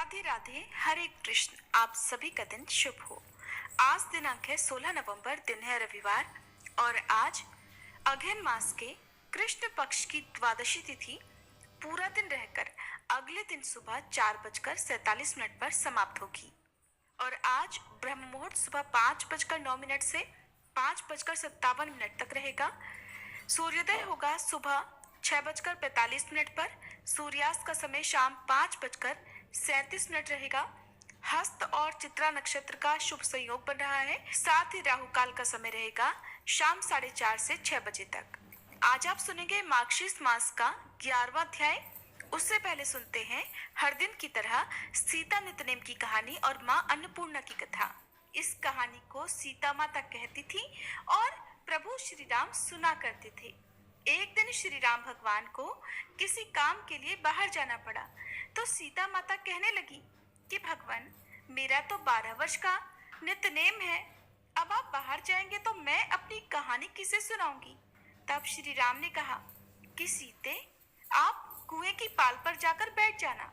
राधे राधे, हरे कृष्ण। आप सभी का दिन शुभ हो। आज दिनांक है 16 नवंबर, दिन है रविवार और आज अघन मास के कृष्ण पक्ष की द्वादशी तिथि पूरा दिन रहकर अगले दिन सुबह 4:47 पर समाप्त होगी और आज ब्रह्म मुहूर्त सुबह 5:09 से 5:57 तक रहेगा। सूर्योदय होगा सुबह 6:45 पर। सूर्यास्त का समय शाम 5:37 रहेगा। हस्त और चित्रा नक्षत्र का शुभ संयोग बन रहा है। साथ ही राहु काल का समय रहेगा शाम 4:30 से 6 बजे तक। आज आप सुनेंगे मार्गशीर्ष मास का 11वां अध्याय। उससे पहले सुनते हैं हर दिन की तरह सीता नित्यनेम की कहानी और माँ अन्नपूर्णा की कथा। इस कहानी को सीता माता कहती थी और प्रभु श्री राम सुना करते थे। एक दिन श्री राम भगवान को किसी काम के लिए बाहर जाना पड़ा तो सीता माता कहने लगी कि भगवान, मेरा तो 12 वर्ष का नित्यनेम है, अब आप बाहर जाएंगे तो मैं अपनी कहानी किसे सुनाऊंगी। तब श्री राम ने कहा कि सीते, आप कुएं की पाल पर जाकर बैठ जाना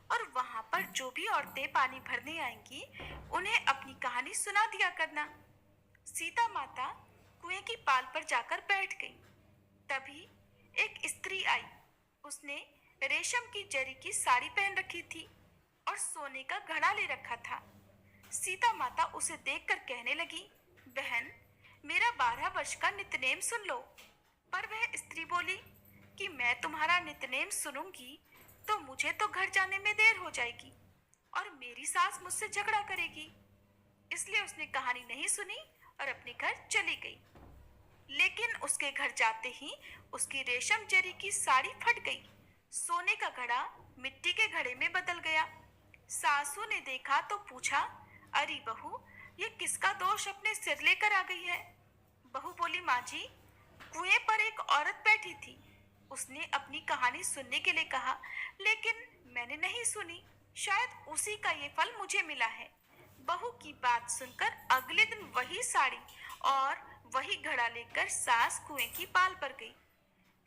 और वहां पर जो भी औरतें पानी भरने आएंगी उन्हें अपनी कहानी सुना दिया करना। सीता माता कुएं की पाल पर जाकर बैठ गई। तभी एक स्त्री आई। उसने रेशम की जरी की साड़ी पहन रखी थी और सोने का घड़ा ले रखा था। सीता माता उसे देखकर कहने लगी, बहन, मेरा 12 वर्ष का नित्यनेम सुन लो। पर वह स्त्री बोली कि मैं तुम्हारा नित्यनेम सुनूंगी तो मुझे तो घर जाने में देर हो जाएगी और मेरी सास मुझसे झगड़ा करेगी। इसलिए उसने कहानी नहीं सुनी और अपने घर चली गई। लेकिन उसके घर जाते ही उसकी रेशम जरी की साड़ी फट गई। सोने का घड़ा मिट्टी के घड़े में बदल गया। सासू ने देखा तो पूछा, अरे बहू, ये किसका दोष अपने सिर लेकर आ गई है। बहू बोली, माँ जी, कुएं पर एक औरत बैठी थी। उसने अपनी कहानी सुनने के लिए कहा, लेकिन मैंने नहीं सुनी। शायद उसी का ये फल मुझे मिला है। बहू की बात सुनकर अगले दिन वही साड़ी और वही घड़ा लेकर सास कुएं की पाल पर गई।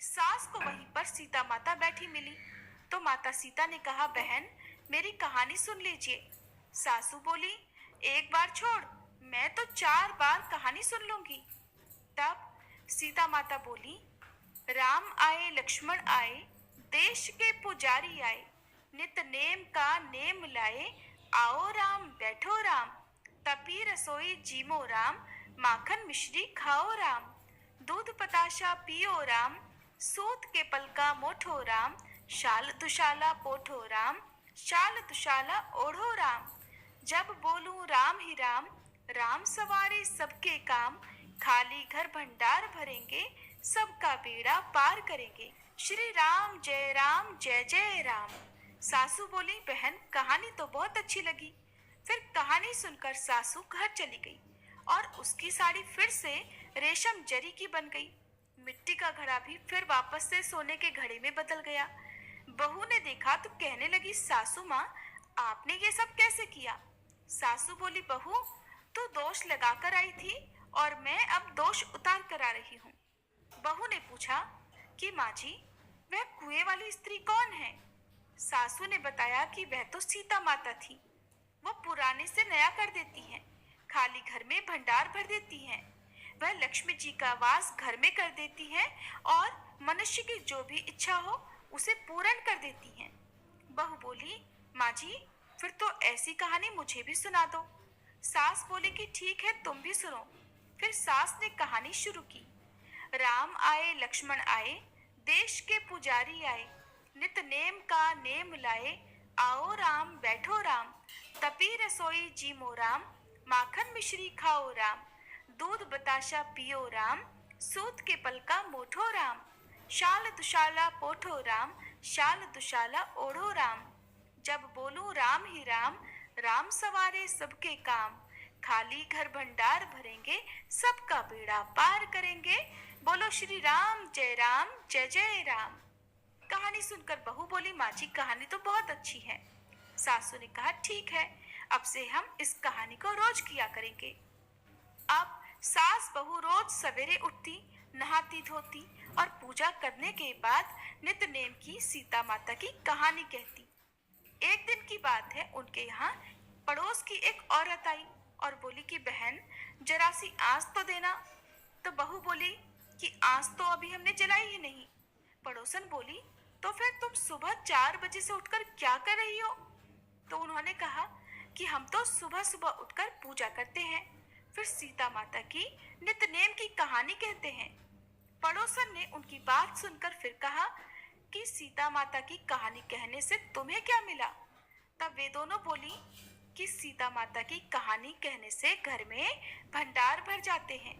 सास को वहीं पर सीता माता बैठी मिली तो माता सीता ने कहा, बहन, मेरी कहानी सुन लीजिए। सासू बोली, एक बार छोड़, मैं तो 4 बार कहानी सुन लूंगी। तब सीता माता बोली, राम आए लक्ष्मण आए, देश के पुजारी आए, नित नेम का नेम लाए, आओ राम बैठो राम, तपी रसोई जीमो राम, माखन मिश्री खाओ राम, दूध पताशा पियो राम, सूत के पलका मोठो राम, शाल दुशाला पोठो राम, शाल दुशाला ओढ़ो राम, जब बोलूं राम ही राम, राम सवारे सबके काम, खाली घर भंडार भरेंगे, सबका बेड़ा पार करेंगे। श्री राम जय जय राम। सासू बोली, बहन, कहानी तो बहुत अच्छी लगी। फिर कहानी सुनकर सासू घर चली गई और उसकी साड़ी फिर से रेशम जरी की बन गई। मिट्टी का घड़ा भी फिर वापस से सोने के घड़े में बदल गया। बहू ने देखा तो कहने लगी, सासू माँ, आपने ये सब कैसे किया। सासू बोली, बहू, तू दोष लगाकर आई थी और मैं अब दोष उतार कर आ रही हूँ। बहू ने पूछा कि माँ जी, वह कुएं वाली स्त्री कौन है। सासू ने बताया कि वह तो सीता माता थी। वो पुराने से नया कर देती हैं, खाली घर में भंडार भर देती हैं। वह लक्ष्मी जी का वास घर में कर देती हैं और मनुष्य की जो भी इच्छा हो उसे पूर्ण कर देती हैं। बहू बोली, माँ जी, फिर तो ऐसी कहानी मुझे भी सुना दो। सास बोली कि ठीक है, तुम भी सुनो। फिर सास ने कहानी शुरू की। राम आए लक्ष्मण आए, देश के पुजारी आए, नित नेम का नेम लाए, आओ राम बैठो राम, तपी रसोई जीमो राम, माखन मिश्री खाओ राम, दूध बताशा पियो राम, सूत के पलका मोठो राम, शाल दुशाला पोठो राम, शाल दुशाला ओढ़ो राम, जब बोलूं राम ही राम, राम सवारे सबके काम, खाली घर भंडार भरेंगे, सबका बेड़ा पार करेंगे। बोलो श्री राम जय जय राम। कहानी सुनकर बहू बोली, माँ जी, कहानी तो बहुत अच्छी है। सासू ने कहा, ठीक है, अब से हम इस कहानी को रोज किया करेंगे। अब सास बहू रोज सवेरे उठती, नहाती धोती और पूजा करने के बाद नित्यनेम की सीता माता की कहानी कहती। एक दिन की बात बात है, उनके यहाँ पड़ोस की एक औरत आई और बोली कि बहन जरा सी आंच तो देना। तो बहू बोली कि आंच तो अभी हमने जलाई ही नहीं। पड़ोसन बोली तो फिर तुम सुबह 4 बजे से उठकर क्या कर रही हो? तो उन्होंने कहा कि हम तो सुबह सुबह उठकर पूजा करते हैं, फिर सीता माता की नित्यनेम की कहानी कहते हैं। पड़ोसन ने उनकी बात सुनकर फिर कहा कि सीता माता की कहानी कहने से तुम्हें क्या मिला? तब वे दोनों बोली कि सीता माता की कहानी कहने से घर में भंडार भर जाते हैं,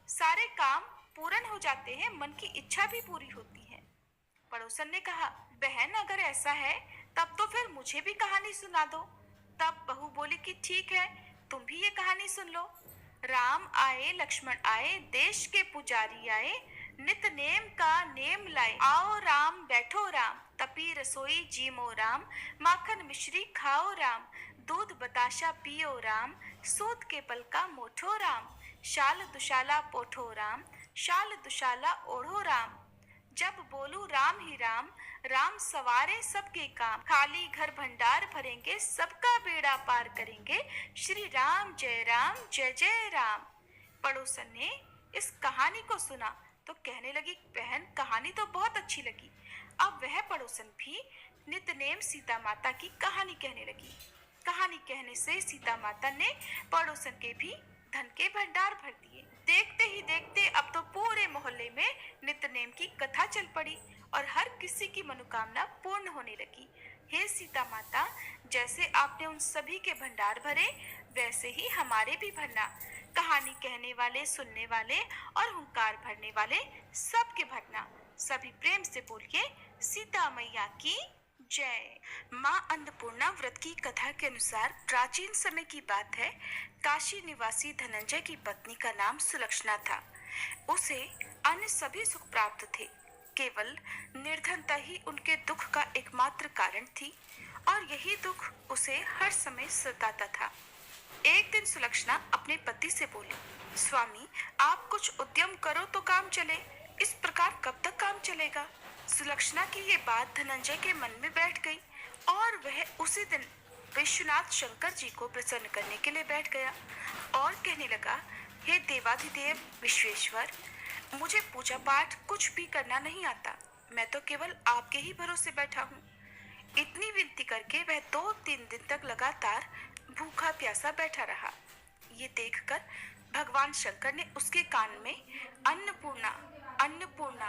सारे काम पूर्ण हो जाते हैं, मन की इच्छा भी पूरी होती है। पड़ोसन ने कहा बहन अगर ऐसा है तब तो फिर मुझे भी कहानी सुना दो। तब बहू बोली कि ठीक है, तुम भी ये कहानी सुन लो। राम आए लक्ष्मण आए, देश के पुजारी आए, नित नेम का नेम लाए। आओ राम बैठो राम, तपी रसोई जीमो राम, माखन मिश्री खाओ राम, दूध बताशा पियो राम, सूत के पल का मोठो राम, शाल दुशाला पोठो राम, शाल दुशाला ओढ़ो राम। जब बोलू राम ही राम, राम सवारे सबके काम, खाली घर भंडार भरेंगे, सबका बेड़ा पार करेंगे, श्री राम जय जय राम। पड़ोसन ने इस कहानी को सुना तो कहने लगी बहन कहानी तो बहुत अच्छी लगी। अब वह पड़ोसन भी नित्यनेम सीता माता की कहानी कहने लगी। कहानी कहने से सीता माता ने पड़ोसन के भी धन के भंडार भर दिए। देखते ही देखते अब तो पूरे मोहल्ले में नित्यनेम की कथा चल पड़ी और हर किसी की मनोकामना पूर्ण होने लगी। हे सीता माता, जैसे आपने उन सभी के भंडार भरे वैसे ही हमारे भी भरना। कहानी कहने वाले, सुनने वाले और हुंकार भरने वाले सबके भरना। सभी प्रेम से बोलिए सीता मैया की जय। माँ अन्नपूर्णा व्रत की कथा के अनुसार प्राचीन समय की बात है। काशी निवासी धनंजय की पत्नी का नाम सुलक्षणा था। उसे अन्य सभी सुख प्राप्त थे, केवल निर्धनता ही उनके दुख का एकमात्र कारण थी और यही दुख उसे हर समय सताता था। एक दिन सुलक्षणा अपने पति से बोली, स्वामी आप कुछ उद्यम करो तो काम चले, इस प्रकार कब तक काम चलेगा? सुलक्षणा की ये बात धनंजय के मन में बैठ गई और वह उसी दिन विश्वनाथ शंकर जी को प्रसन्न करने के लिए बैठ गया और कहने लगा, हे देवाधिदेव विश्वेश्वर, मुझे पूजा पाठ कुछ भी करना नहीं आता, मैं तो केवल आपके ही भरोसे बैठा हूँ। इतनी विनती करके वह 2-3 दिन तक लगातार भूखा प्यासा बैठा रहा। ये देखकर भगवान शंकर ने उसके कान में अन्नपूर्णा अन्नपूर्णा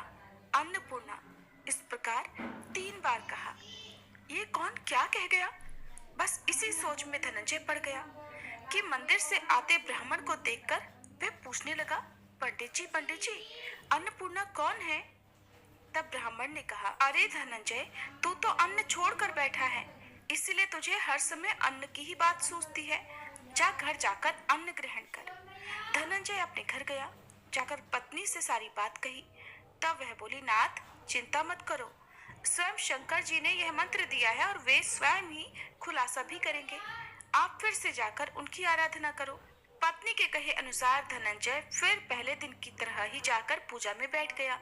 अन्नपूर्णा इस प्रकार 3 बार कहा। ये कौन क्या कह गया? बस इसी सोच में धनंजय पड़ गया कि मंदिर से आते ब्राह्मण को देखकर वह पूछने लगा, पंडित जी अन्नपूर्णा कौन है? तब ब्राह्मण ने कहा, अरे धनंजय, तू तो अन्न छोड़कर बैठा है, इसलिए तुझे हर समय अन्न की ही बात सूझती है। जा घर जाकर अन्न ग्रहण कर। धनंजय अपने घर गया, जाकर पत्नी से सारी बात कही। तब वह बोली, नाथ चिंता मत करो, स्वयं शंकर जी ने यह मंत्र दिया है और वे स्वयं ही खुलासा भी करेंगे। आप फिर से जाकर उनकी आराधना करो। पत्नी के कहे अनुसार धनंजय फिर पहले दिन की तरह ही जाकर पूजा में बैठ गया।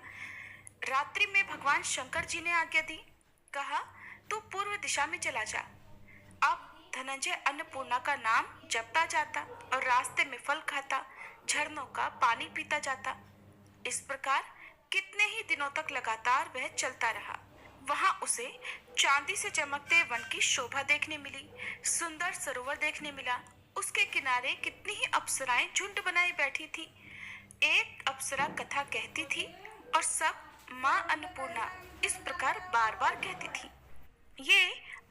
रात्रि में भगवान शंकर जी ने आज्ञा दी, कहा तू पूर्व दिशा में चला जा। अब धनंजय अन्नपूर्णा का नाम जपता जाता और रास्ते में फल खाता, झरनों का पानी पीता जाता। इस प्रकार कितने ही दिनों तक लगातार वह चलता रहा। वहां उसे चांदी से चमकते वन की शोभा देखने मिली, सुंदर सरोवर देखने मिला। उसके किनारे कितनी ही अप्सराएं झुंड बनाई बैठी थी। एक अप्सरा कथा कहती थी और सब माँ अन्नपूर्णा इस प्रकार बार बार कहती थी। ये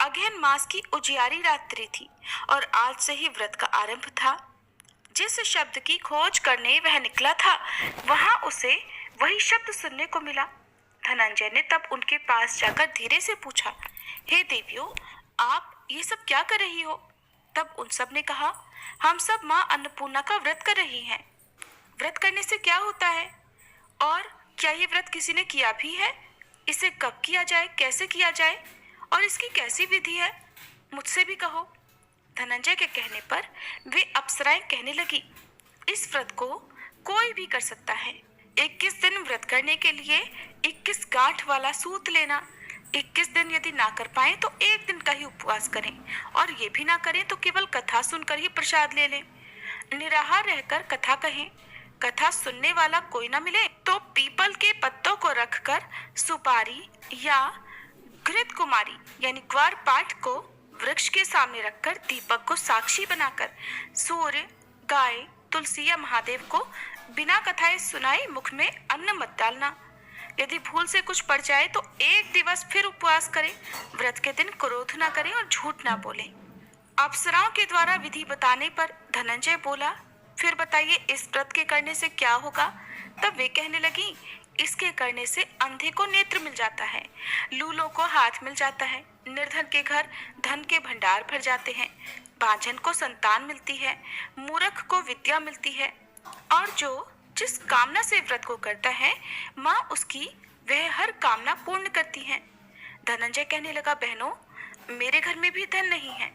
अगहन मास की उजियारी रात्रि थी और आज से ही व्रत का आरंभ था। जिस शब्द की खोज करने वह निकला था, वहां उसे वही शब्द सुनने को मिला। धनंजय ने तब उनके पास जाकर धीरे से पूछा, हे देवियों, आप ये सब क्या कर रही हो? तब उन सब ने कहा, हम सब माँ अन्नपूर्णा का व्रत कर रही हैं। व्रत करने से क्या होता है और क्या ये व्रत किसी ने किया भी है? इसे कब किया जाए, कैसे किया जाए और इसकी कैसी विधि है? मुझसे भी कहो। धनंजय के कहने पर वे अप्सराएं कहने लगी, इस व्रत को कोई भी कर सकता है। 21 दिन व्रत करने के लिए 21 गांठ वाला सूत लेना, 21 दिन यदि ना कर पाए तो एक दिन का ही उपवास करें, और ये भी ना करें तो केवल कथा सुनकर ही प्रसाद ले लें। निराहार रहकर कथा कहें। कथा सुनने वाला कोई ना मिले तो पीपल के पत्तों को रखकर सुपारी या घृत कुमारी यानी ग्वार पाठ को वृक्ष के सामने रखकर दीपक को साक्षी बनाकर सूर्य, गाय, तुलसी या महादेव को बिना कथाएं सुनाए मुख में अन्न मत डालना। यदि भूल से कुछ पड़ जाए तो एक दिवस फिर उपवास करें। व्रत के दिन क्रोध ना करें और झूठ ना बोलें। अप्सराओं के द्वारा विधि बताने पर धनंजय बोला, फिर बताइए इस व्रत के करने से क्या होगा? तब वे कहने लगी, इसके करने से अंधे को नेत्र मिल जाता है, लूलों को हाथ मिल जाता है, निर्धन के घर धन के भंडार भर जाते हैं, बांझन को संतान मिलती है, मूर्ख को विद्या मिलती है, और जो जिस कामना से व्रत को करता है माँ उसकी वह हर कामना पूर्ण करती है। धनंजय कहने लगा, बहनों, मेरे घर में भी धन नहीं है,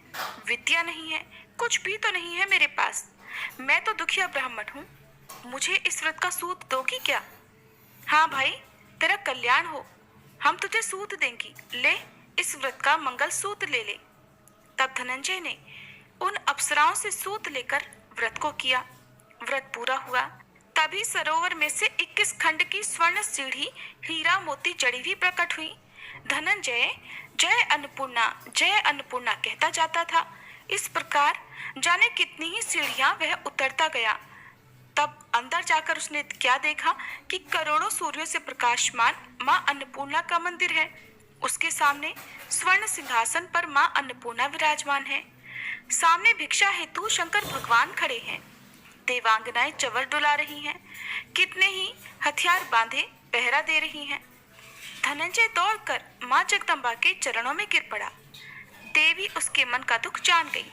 विद्या नहीं है, कुछ भी तो नहीं है मेरे पास। मैं तो दुखिया ब्राह्मण हूँ, मुझे इस व्रत का सूत दोगी क्या? हाँ भाई, तेरा कल्याण हो, हम तुझे सूत देंगी, ले इस व्रत का मंगल सूत ले ले। तब धनंजय ने उन अप्सराओं से सूत लेकर व्रत को किया। व्रत पूरा हुआ। तभी सरोवर में से 21 खंड की स्वर्ण सीढ़ी हीरा मोती जड़ी हुई प्रकट हुई। धनंजय जय अन्नपूर्णा कहता जाता था। इस प्रकार जाने कितनी ही सीढ़ियां वह उतरता गया। तब अंदर जाकर उसने क्या देखा कि करोड़ों सूर्यों से प्रकाशमान माँ अन्नपूर्णा का मंदिर है। उसके सामने स्वर्ण सिंहासन पर माँ अन्नपूर्णा विराजमान है। सामने भिक्षा हेतु शंकर भगवान खड़े हैं। देवांगनाएं चवर डुला रही हैं। कितने ही हथियार बांधे पहरा दे रही हैं। धनंजय दौड़कर माँ जगदम्बा के चरणों में गिर पड़ा। देवी उसके मन का दुख जान गई।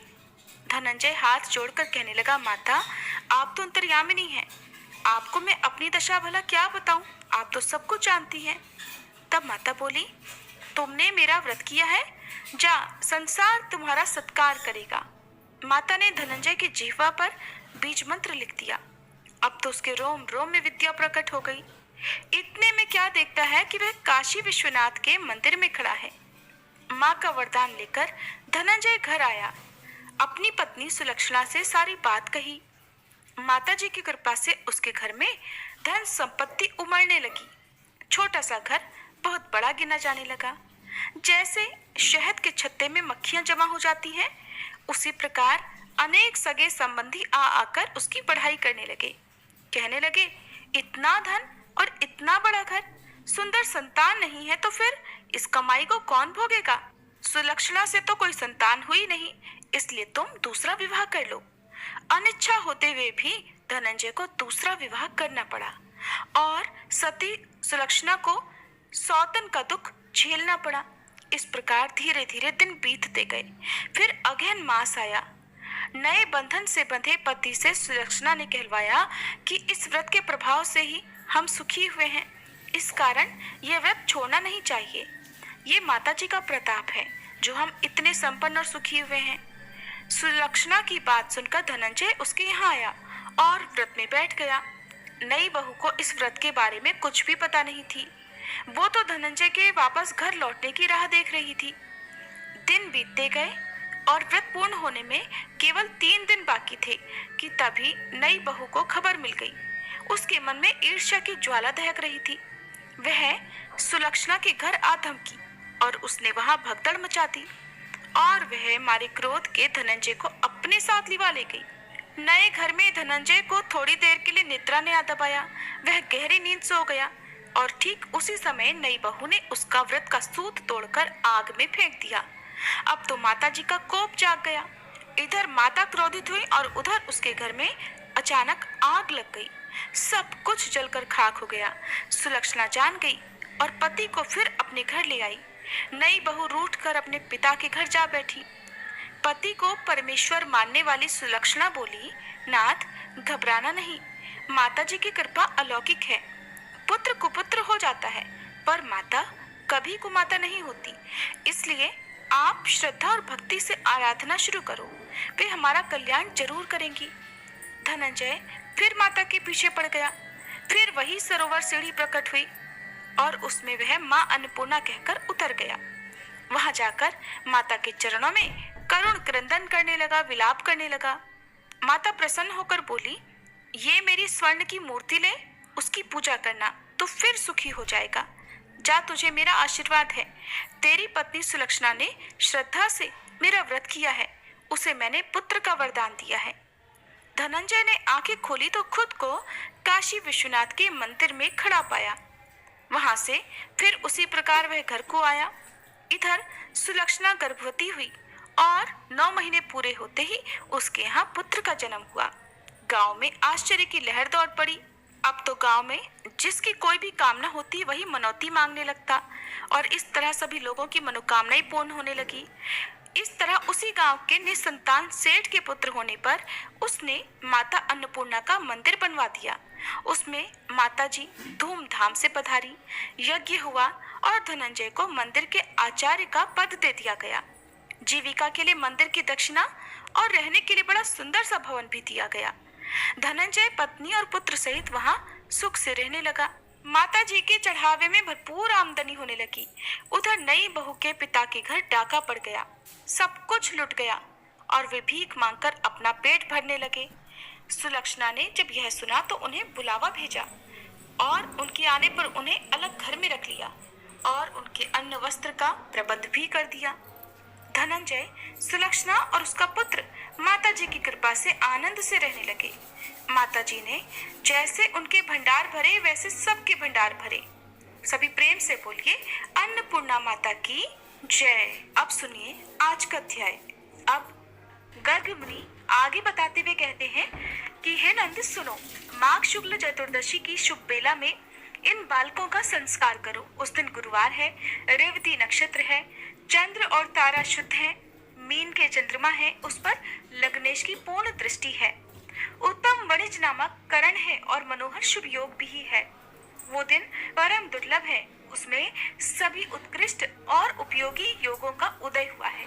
धनंजय हाथ जोड़कर कहने लगा, माता, आप तो अंतर्यामिनी हैं, आपको मैं अपनी दशा भला क्या बताऊं, आप तो सब कुछ जानती हैं। तब माता बोली, तुमने मेरा व्रत किया है, जा, संसार तुम्हारा सत्कार करेगा। माता ने धनंजय की जिह्वा पर बीज मंत्र लिख दिया। अब तो उसके रोम रोम में विद्या प्रकट हो गई। इतने में क्या देखता है कि वह काशी विश्वनाथ के मंदिर में खड़ा है। माँ का वरदान लेकर धनंजय घर आया। अपनी पत्नी सुलक्षणा से सारी बात कही। माता जी की कृपा से उसके घर में धन संपत्ति उमड़ने लगी। छोटा सा घर बहुत बड़ा गिना जाने लगा। जैसे शहद के छत्ते में मक्खियां जमा हो जाती हैं, उसी प्रकार अनेक सगे संबंधी आ आकर उसकी पढ़ाई करने लगे। कहने लगे, इतना धन और इतना बड़ा घर, सुंदर संतान नहीं है तो फिर इस कमाई को कौन भोगेगा? सुलक्षणा से तो कोई संतान हुई नहीं, इसलिए तुम दूसरा विवाह कर लो। अनिच्छा होते हुए भी धनंजय को दूसरा विवाह करना पड़ा और सती सुलक्षणा को सौतन का दुख झेलना पड़ा। इस प्रकार धीरे धीरे दिन बीतते गए। फिर अगहन मास आया। नए बंधन से बंधे पति से सुलक्षणा ने कहलवाया कि इस व्रत के प्रभाव से ही हम सुखी हुए हैं, इस कारण यह व्रत छोड़ना नहीं चाहिए। ये माता जी का प्रताप है जो हम इतने संपन्न और सुखी हुए हैं। सुलक्षणा की बात सुनकर धनंजय उसके यहाँ आया और व्रत में बैठ गया। नई बहू को इस व्रत के बारे में कुछ भी पता नहीं थी। वो तो धनंजय के वापस घर लौटने की राह देख रही थी। दिन बीतते गए और व्रत पूर्ण होने में केवल 3 दिन बाकी थे कि तभी नई बहू को खबर मिल गई। उसके मन में ईर्ष्या की ज्वाला दहक रही थी। वह सुलक्षणा के घर आ धमकी और उसने वहां भगदड़ मचा दी और वह मारे क्रोध के धनंजय को अपने साथ लिवा ले गई। नए घर में धनंजय को थोड़ी देर के लिए निद्रा ने आ दबाया। वह गहरी नींद सो गया और ठीक उसी समय नई बहू ने उसका व्रत का सूत तोड़कर आग में फेंक दिया। अब तो माता जी का कोप जाग गया। इधर माता क्रोधित हुई और उधर उसके घर में अचानक आग लग गई। सब कुछ जलकर खाक हो गया। सुलक्षणा जान गई और पति को फिर अपने घर ले आई। नई बहू रूठ कर अपने पिता के घर जा बैठी। पति को परमेश्वर मानने वाली सुलक्षणा बोली, नाथ, घबराना नहीं, माता जी की कृपा अलौकिक है। पुत्र कुपुत्र हो जाता है पर माता कभी कुमाता नहीं होती। इसलिए आप श्रद्धा और भक्ति से आराधना शुरू करो, वे हमारा कल्याण जरूर करेंगी। धनंजय फिर माता के पीछे पड़ गया। फिर वही सरोवर सीढ़ी प्रकट हुई। और उसमें वह माँ अन्नपूर्णा कहकर उतर गया। वहां जाकर माता के चरणों में करुण क्रंदन करने लगा, विलाप करने लगा। माता प्रसन्न होकर बोली, ये मेरी स्वर्ण की मूर्ति ले, उसकी पूजा करना तो फिर सुखी हो जाएगा। जा, तुझे मेरा आशीर्वाद है। तेरी पत्नी सुलक्षणा ने श्रद्धा से मेरा व्रत किया है, उसे मैंने पुत्र का वरदान दिया है। धनंजय ने आंखें खोली तो खुद को काशी विश्वनाथ के मंदिर में खड़ा पाया। वहां से फिर उसी प्रकार वह घर को आया। इधर सुलक्षणा गर्भवती हुई और 9 महीने पूरे होते ही उसके यहाँ पुत्र का जन्म हुआ। गांव में आश्चर्य की लहर दौड़ पड़ी। अब तो गांव में जिसकी कोई भी कामना होती वही मनौती मांगने लगता और इस तरह सभी लोगों की मनोकामनाएं पूर्ण होने लगी। इस तरह उसी गांव के निसंतान सेठ के पुत्र होने पर उसने माता अन्नपूर्णा का मंदिर बनवा दिया। उसमें माता जी धूमधाम से पधारी, यज्ञ हुआ और धनंजय को मंदिर के आचार्य का पद दे दिया गया। जीविका के लिए मंदिर की दक्षिणा और रहने के लिए बड़ा सुंदर सा भवन भी दिया गया। धनंजय पत्नी और पुत्र सहित वहां सुख से रहने लगा। माता जी के चढ़ावे में भरपूर आमदनी होने लगी। उधर नई बहू के पिता के घर डाका पड़ गया, सब कुछ लुट गया और वे भीख मांगकर अपना पेट भरने लगे। सुलक्षणा ने जब यह सुना तो उन्हें बुलावा भेजा और उनके आने पर उन्हें अलग घर में रख लिया और उनके अन्न वस्त्र का प्रबंध भी कर दिया। धनंजय, सुलक्षणा और उसका पुत्र माता जी की कृपा से आनंद से रहने लगे। माता जी ने जैसे उनके भंडार भरे वैसे सबके भंडार भरे। सभी प्रेम से बोलिए, अन्नपूर्णा माता की जय। अब सुनिए आज का अध्याय। अब गर्ग मुनि आगे बताते हुए कहते हैं कि हे नंद सुनो, माघ शुक्ल चतुर्दशी की शुभ बेला में इन बालकों का संस्कार करो। उस दिन गुरुवार है, रेवती नक्षत्र है, चंद्र और तारा शुद्ध है, मीन के चंद्रमा है, उस पर लग्नेश की पूर्ण दृष्टि है। उत्तम वणिज नामक करण है और मनोहर शुभ योग भी है। वो दिन परम दुर्लभ है, उसमें सभी उत्कृष्ट और उपयोगी योगों का उदय हुआ है।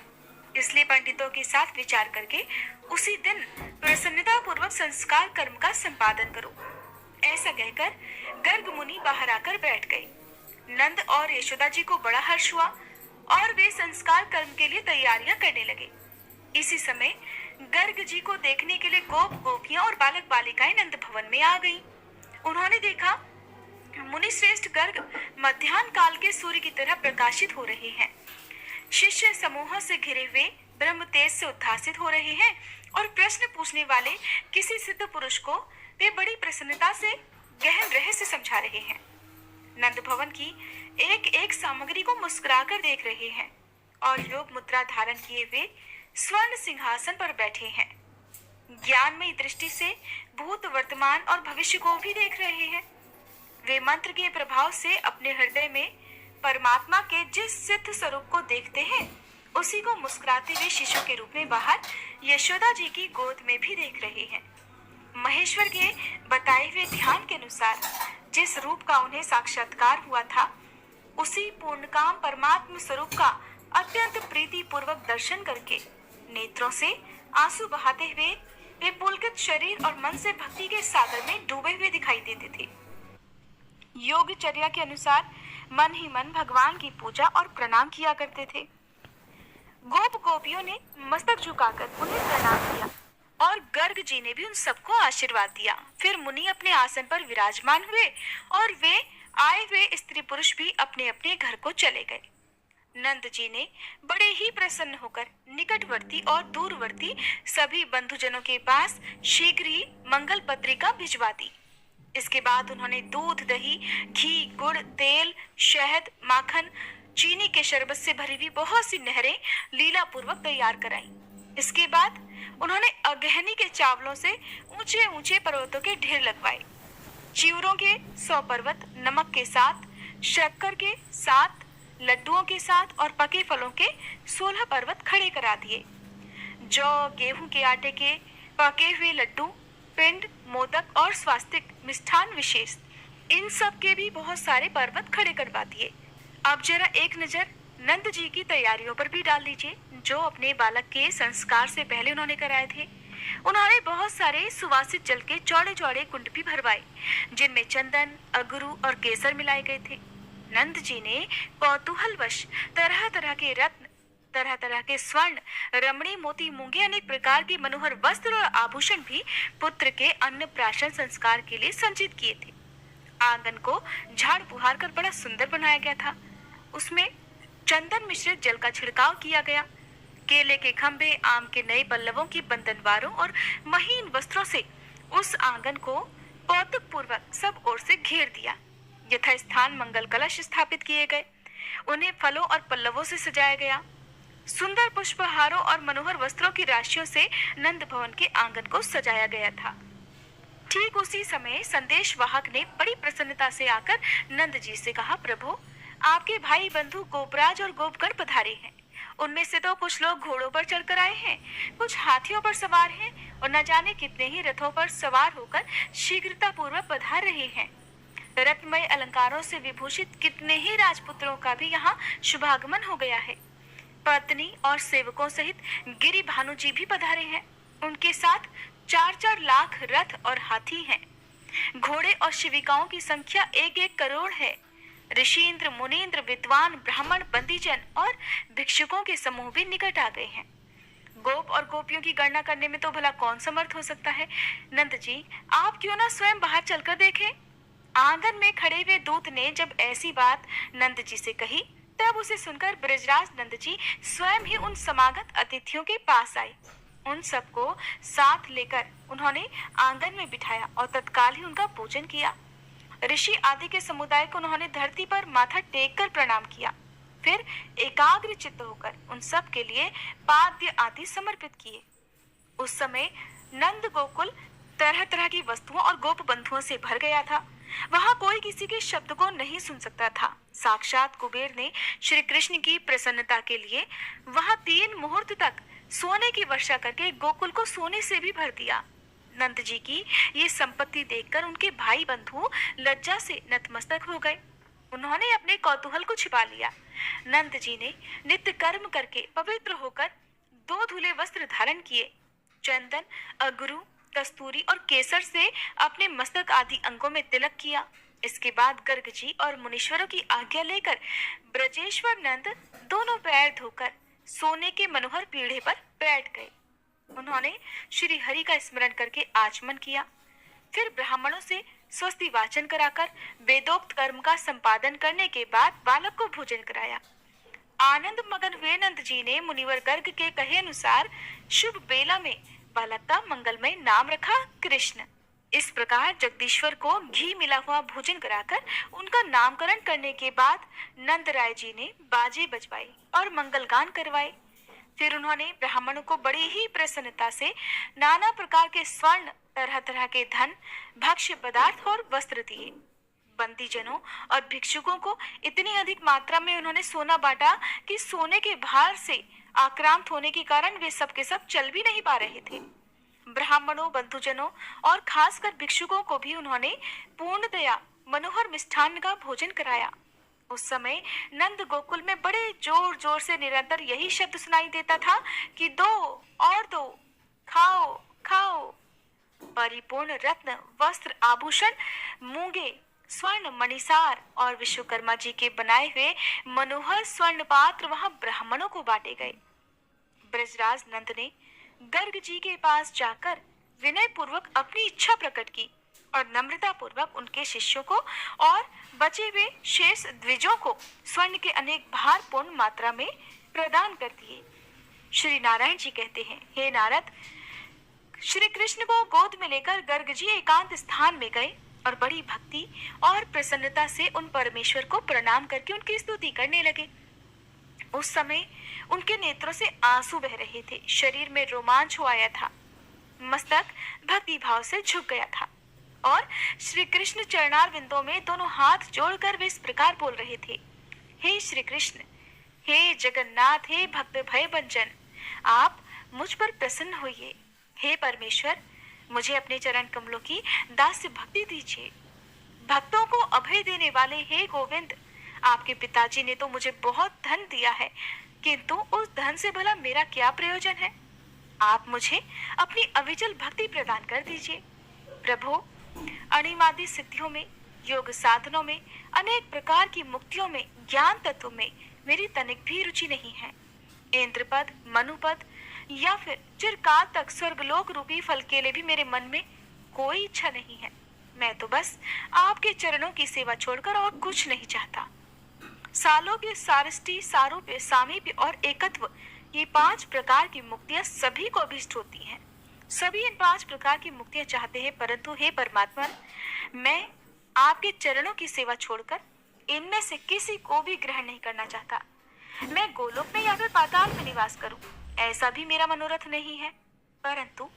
इसलिए पंडितों के साथ विचार करके उसी दिन प्रसन्नता पूर्वक संस्कार कर्म का संपादन करो। ऐसा कहकर गर्ग मुनि बाहर आकर बैठ गए। नंद और यशोदा जी को बड़ा हर्ष हुआ और वे संस्कार कर्म के लिए तैयारियां करने लगे। इसी समय गर्ग जी को देखने के लिए गोप गोपियां और बालक बालिकाएं नंद भवन में आ गईं। उन्होंने देखा मुनि श्रेष्ठ गर्ग मध्याह्न काल के सूर्य की तरह प्रकाशित हो रहे हैं। शिष्य समूहों से घिरे हुए ब्रह्म तेज से उद्भासित हो रहे हैं और प्रश्न पूछने वाले किसी सिद्ध पुरुष को वे बड़ी प्रसन्नता से गहन रहस्य समझा रहे हैं। नंद भवन की एक एक सामग्री को मुस्कुराकर देख रहे हैं और योग मुद्रा धारण किए हुए स्वर्ण सिंहासन पर बैठे हैं। ज्ञानमयी दृष्टि से भूत, वर्तमान और भविष्य को भी देख रहे हैं। वे मंत्र के प्रभाव से अपने हृदय में परमात्मा के जिस सिद्ध स्वरूप को देखते हैं उसी को मुस्कुराते हुए शिशु के रूप में बाहर यशोदा जी की गोद में भी देख रहे हैं। महेश्वर के बताए हुए ध्यान के अनुसार जिस रूप का उन्हें साक्षात्कार हुआ था उसी पूर्णकाम परमात्म स्वरूप का अत्यंत प्रीति पूर्वक दर्शन करके नेत्रों से आंसू बहाते हुए वे पुलकित शरीर और मन से भक्ति के सागर में डूबे हुए दिखाई देते थे। योगचर्या के अनुसार मन ही मन भगवान की पूजा और प्रणाम किया करते थे। गोप गोपियों ने मस्तक झुकाकर उन्हें प्रणाम किया और गर्ग जी ने भी उन सबको आशीर्वाद दिया। फिर मुनि अपने आसन पर विराजमान हुए और वे आए हुए स्त्री पुरुष भी अपने अपने घर को चले गए। नंद जी ने बड़े ही प्रसन्न होकर निकटवर्ती और दूरवर्ती सभी बंधुजनों के पास शीघ्र ही मंगल पत्रिका भिजवा दी। इसके बाद उन्होंने दूध, दही, घी, गुड़, तेल, शहद, माखन, चीनी के शरबत से भरी हुई बहुत सी नहरें लीला पूर्वक तैयार कराई। इसके बाद उन्होंने अगहनी के चावलों से ऊंचे ऊंचे पर्वतों के ढेर लगवाए। चिवरों के 100 पर्वत, नमक के साथ, शक्कर के साथ, लड्डुओं के साथ और पके फलों के 16 पर्वत खड़े करा दिए। जौ, गेहूं के आटे के पके हुए लड्डू, पिंड, मोदक और स्वास्तिक मिष्ठान विशेष, इन सब के भी बहुत सारे पर्वत खड़े करवा दिए। अब जरा एक नजर नंद जी की तैयारियों पर भी डाल लीजिए जो अपने बालक के संस्कार से पहले उन्होंने कराए थे। उन्होंने बहुत सारे सुवासित जल के चौड़े चौड़े कुंड भी भरवाए जिनमें चंदन, अगरू और केसर मिलाए गए थे। नंद जी ने कौतूहलवश तरह तरह के रत्न, तरह तरह के स्वर्ण, रमणी, मोती, मूंगे, अनेक प्रकार के मनोहर वस्त्र और आभूषण भी पुत्र के अन्नप्राशन संस्कार के लिए संचित किए थे। आंगन को झाड़ बुहार कर बड़ा सुंदर बनाया गया था। उसमें चंदन मिश्रित जल का छिड़काव किया गया। केले के खंभे, आम के नए पल्लवों की बंधनवारों और महीन वस्त्रों से उस आंगन को कौतुक पूर्वक सब ओर से घेर दिया। यथा स्थान मंगल कलश स्थापित किए गए, उन्हें फलों और पल्लवों से सजाया गया। सुंदर पुष्पहारों और मनोहर वस्त्रों की राशियों से नंद भवन के आंगन को सजाया गया था। ठीक उसी समय संदेश वाहक ने बड़ी प्रसन्नता से आकर नंद जी से कहा, प्रभु, आपके भाई बंधु गोपराज और गोपगण पधारे हैं। उनमें से तो कुछ लोग घोड़ों पर चढ़कर आए हैं, कुछ हाथियों पर सवार हैं और न जाने कितने ही रथों पर सवार होकर शीघ्रता पूर्वक पधार रहे हैं। रत्नमय अलंकारों से विभूषित कितने ही राजपुत्रों का भी यहाँ शुभागमन हो गया है। पत्नी और सेवकों सहित गिरि भानु जी भी पधारे हैं। उनके साथ 4-4 लाख रथ और हाथी हैं। घोड़े और शिविकाओं की संख्या 1-1 करोड़ है। ऋषिन्द्र, मुनीन्द्र, विद्वान, ब्राह्मण, बंदीजन और भिक्षुकों के समूह भी निकट आ गए हैं। गोप और गोपियों की गणना करने में तो भला कौन समर्थ हो सकता है। नंद जी, आप क्यों ना स्वयं बाहर चलकर देखें। आंगन में खड़े हुए दूत ने जब ऐसी बात नंद जी से कही, तब उसे सुनकर ब्रजराज नंद जी स्वयं ही उन समागत अतिथियों के पास आए। उन सबको साथ लेकर उन्होंने आंगन में बिठाया और तत्काल ही उनका पूजन किया। ऋषि आदि के समुदाय को उन्होंने धरती पर माथा टेक कर प्रणाम किया। फिर एकाग्र चित्त होकर उन सब के लिए पाद्य आदि समर्पित किए। उस समय नंद गोकुल तरह तरह की वस्तुओं और गोप बंधुओं से भर गया था। वहां कोई किसी के शब्द को नहीं सुन सकता था। साक्षात कुबेर ने श्री कृष्ण की प्रसन्नता के लिए वहां 3 मुहूर्त तक सोने की वर्षा करके गोकुल को सोने से भी भर दिया। नंद जी की ये संपत्ति देखकर उनके भाई बंधु लज्जा से नतमस्तक हो गए। उन्होंने अपने कौतूहल को छिपा लिया। नंद जी ने नित्य कर्म करके पवित्र होकर 2 धुले वस्त्र धारण किए। चंदन, अगरू, कस्तूरी और केसर से अपने मस्तक आदि अंगों में तिलक किया। इसके बाद गर्ग जी और मुनीश्वरों की आज्ञा लेकर ब्रजेश्वर नंद दोनों पैर धोकर सोने के मनोहर पीढ़े पर बैठ गए। उन्होंने श्री हरि का स्मरण करके आचमन किया। फिर ब्राह्मणों से स्वस्ति वाचन कराकर वेदोक्त कर्म का संपादन करने के बाद बालक को भोजन कराया। आनंद मगन हुए नंद जी ने मुनिवर गर्ग के कहे अनुसार शुभ बेला में बालक का मंगलमय नाम रखा कृष्ण। इस प्रकार जगदीश्वर को घी मिला हुआ भोजन कराकर उनका नामकरण करने के बाद नंद राय जी ने बाजे बजवाए और मंगल गान करवाए। फिर उन्होंने ब्राह्मणों को बड़ी ही प्रसन्नता से नाना प्रकार के स्वर्ण, तरह तरह के धन, भक्ष्य पदार्थ और वस्त्र दिए। बंदीजनों और भिक्षुकों को इतनी अधिक मात्रा में उन्होंने सोना बांटा कि सोने के भार से आक्रांत होने के कारण वे सब के सब चल भी नहीं पा रहे थे। ब्राह्मणों, बंधुजनों और खासकर भिक्षुकों को भी उन्होंने पूर्णतया मनोहर मिष्ठान्न का भोजन कराया। उस समय नंद गोकुल में बड़े जोर जोर से निरंतर यही शब्द सुनाई देता था कि दो और दो, खाओ खाओ। परिपूर्ण रत्न, वस्त्र, आभूषण, मूंगे, स्वर्ण, मणिसार और विश्वकर्मा जी के बनाए हुए मनोहर स्वर्ण पात्र वहां ब्राह्मणों को बांटे गए। ब्रजराज नंद ने गर्ग जी के पास जाकर विनय पूर्वक अपनी इच्छा प्रकट की और नम्रता पूर्वक उनके शिष्यों को और बचे हुए शेष द्विजों को स्वर्ण के अनेक भार पूर्ण मात्रा में प्रदान कर दिए। श्री नारायण जी कहते हैं, हे नारद, श्री कृष्ण को गोद में लेकर गर्ग जी एकांत स्थान में गए और बड़ी भक्ति और प्रसन्नता से उन परमेश्वर को प्रणाम करके उनकी स्तुति करने लगे। उस समय उनके नेत्रों से आंसू बह रहे थे, शरीर में रोमांच हो आया था, मस्तक भक्ति भाव से झुक गया था और श्री कृष्ण चरणार विंदों में दोनों हाथ जोड़कर वे इस प्रकार बोल रहे थे, हे श्री कृष्ण, हे जगन्नाथ, हे भक्त भय भंजन, आप मुझ पर प्रसन्न होइए। हे परमेश्वर, मुझे अपने चरण कमलों की दास्य भक्ति दीजिए। भक्तों को अभय देने वाले हे गोविंद, आपके पिताजी ने तो मुझे बहुत धन दिया है, किंतु उस धन से भला मेरा क्या प्रयोजन है। आप मुझे अपनी अविचल भक्ति प्रदान कर दीजिए। प्रभु, अणिमादि सिद्धियों में योग साधनों में, अनेक प्रकार की मुक्तियों में, ज्ञान तत्व में मेरी तनिक भी रुचि नहीं है। इंद्रपद, मनुपद या फिर चिरकाल तक स्वर्गलोक रूपी फल के लिए भी मेरे मन में कोई इच्छा नहीं है। मैं तो बस आपके चरणों की सेवा छोड़कर और कुछ नहीं चाहता। सालों के सारष्टी, सारूप्य, सामीप्य और एकत्व, ये 5 प्रकार की मुक्तियां सभी को अभीष्ट होती हैं। सभी इन 5 प्रकार की मुक्तियां चाहते हैं, परंतु हे परमात्मा, मैं आपके चरणों की सेवा छोड़कर इनमें से किसी को भी ग्रहण नहीं करना चाहता। मैं गोलोक में या फिर पाताल में निवास करूं, ऐसा भी मेरा मनोरथ नहीं है, परंतु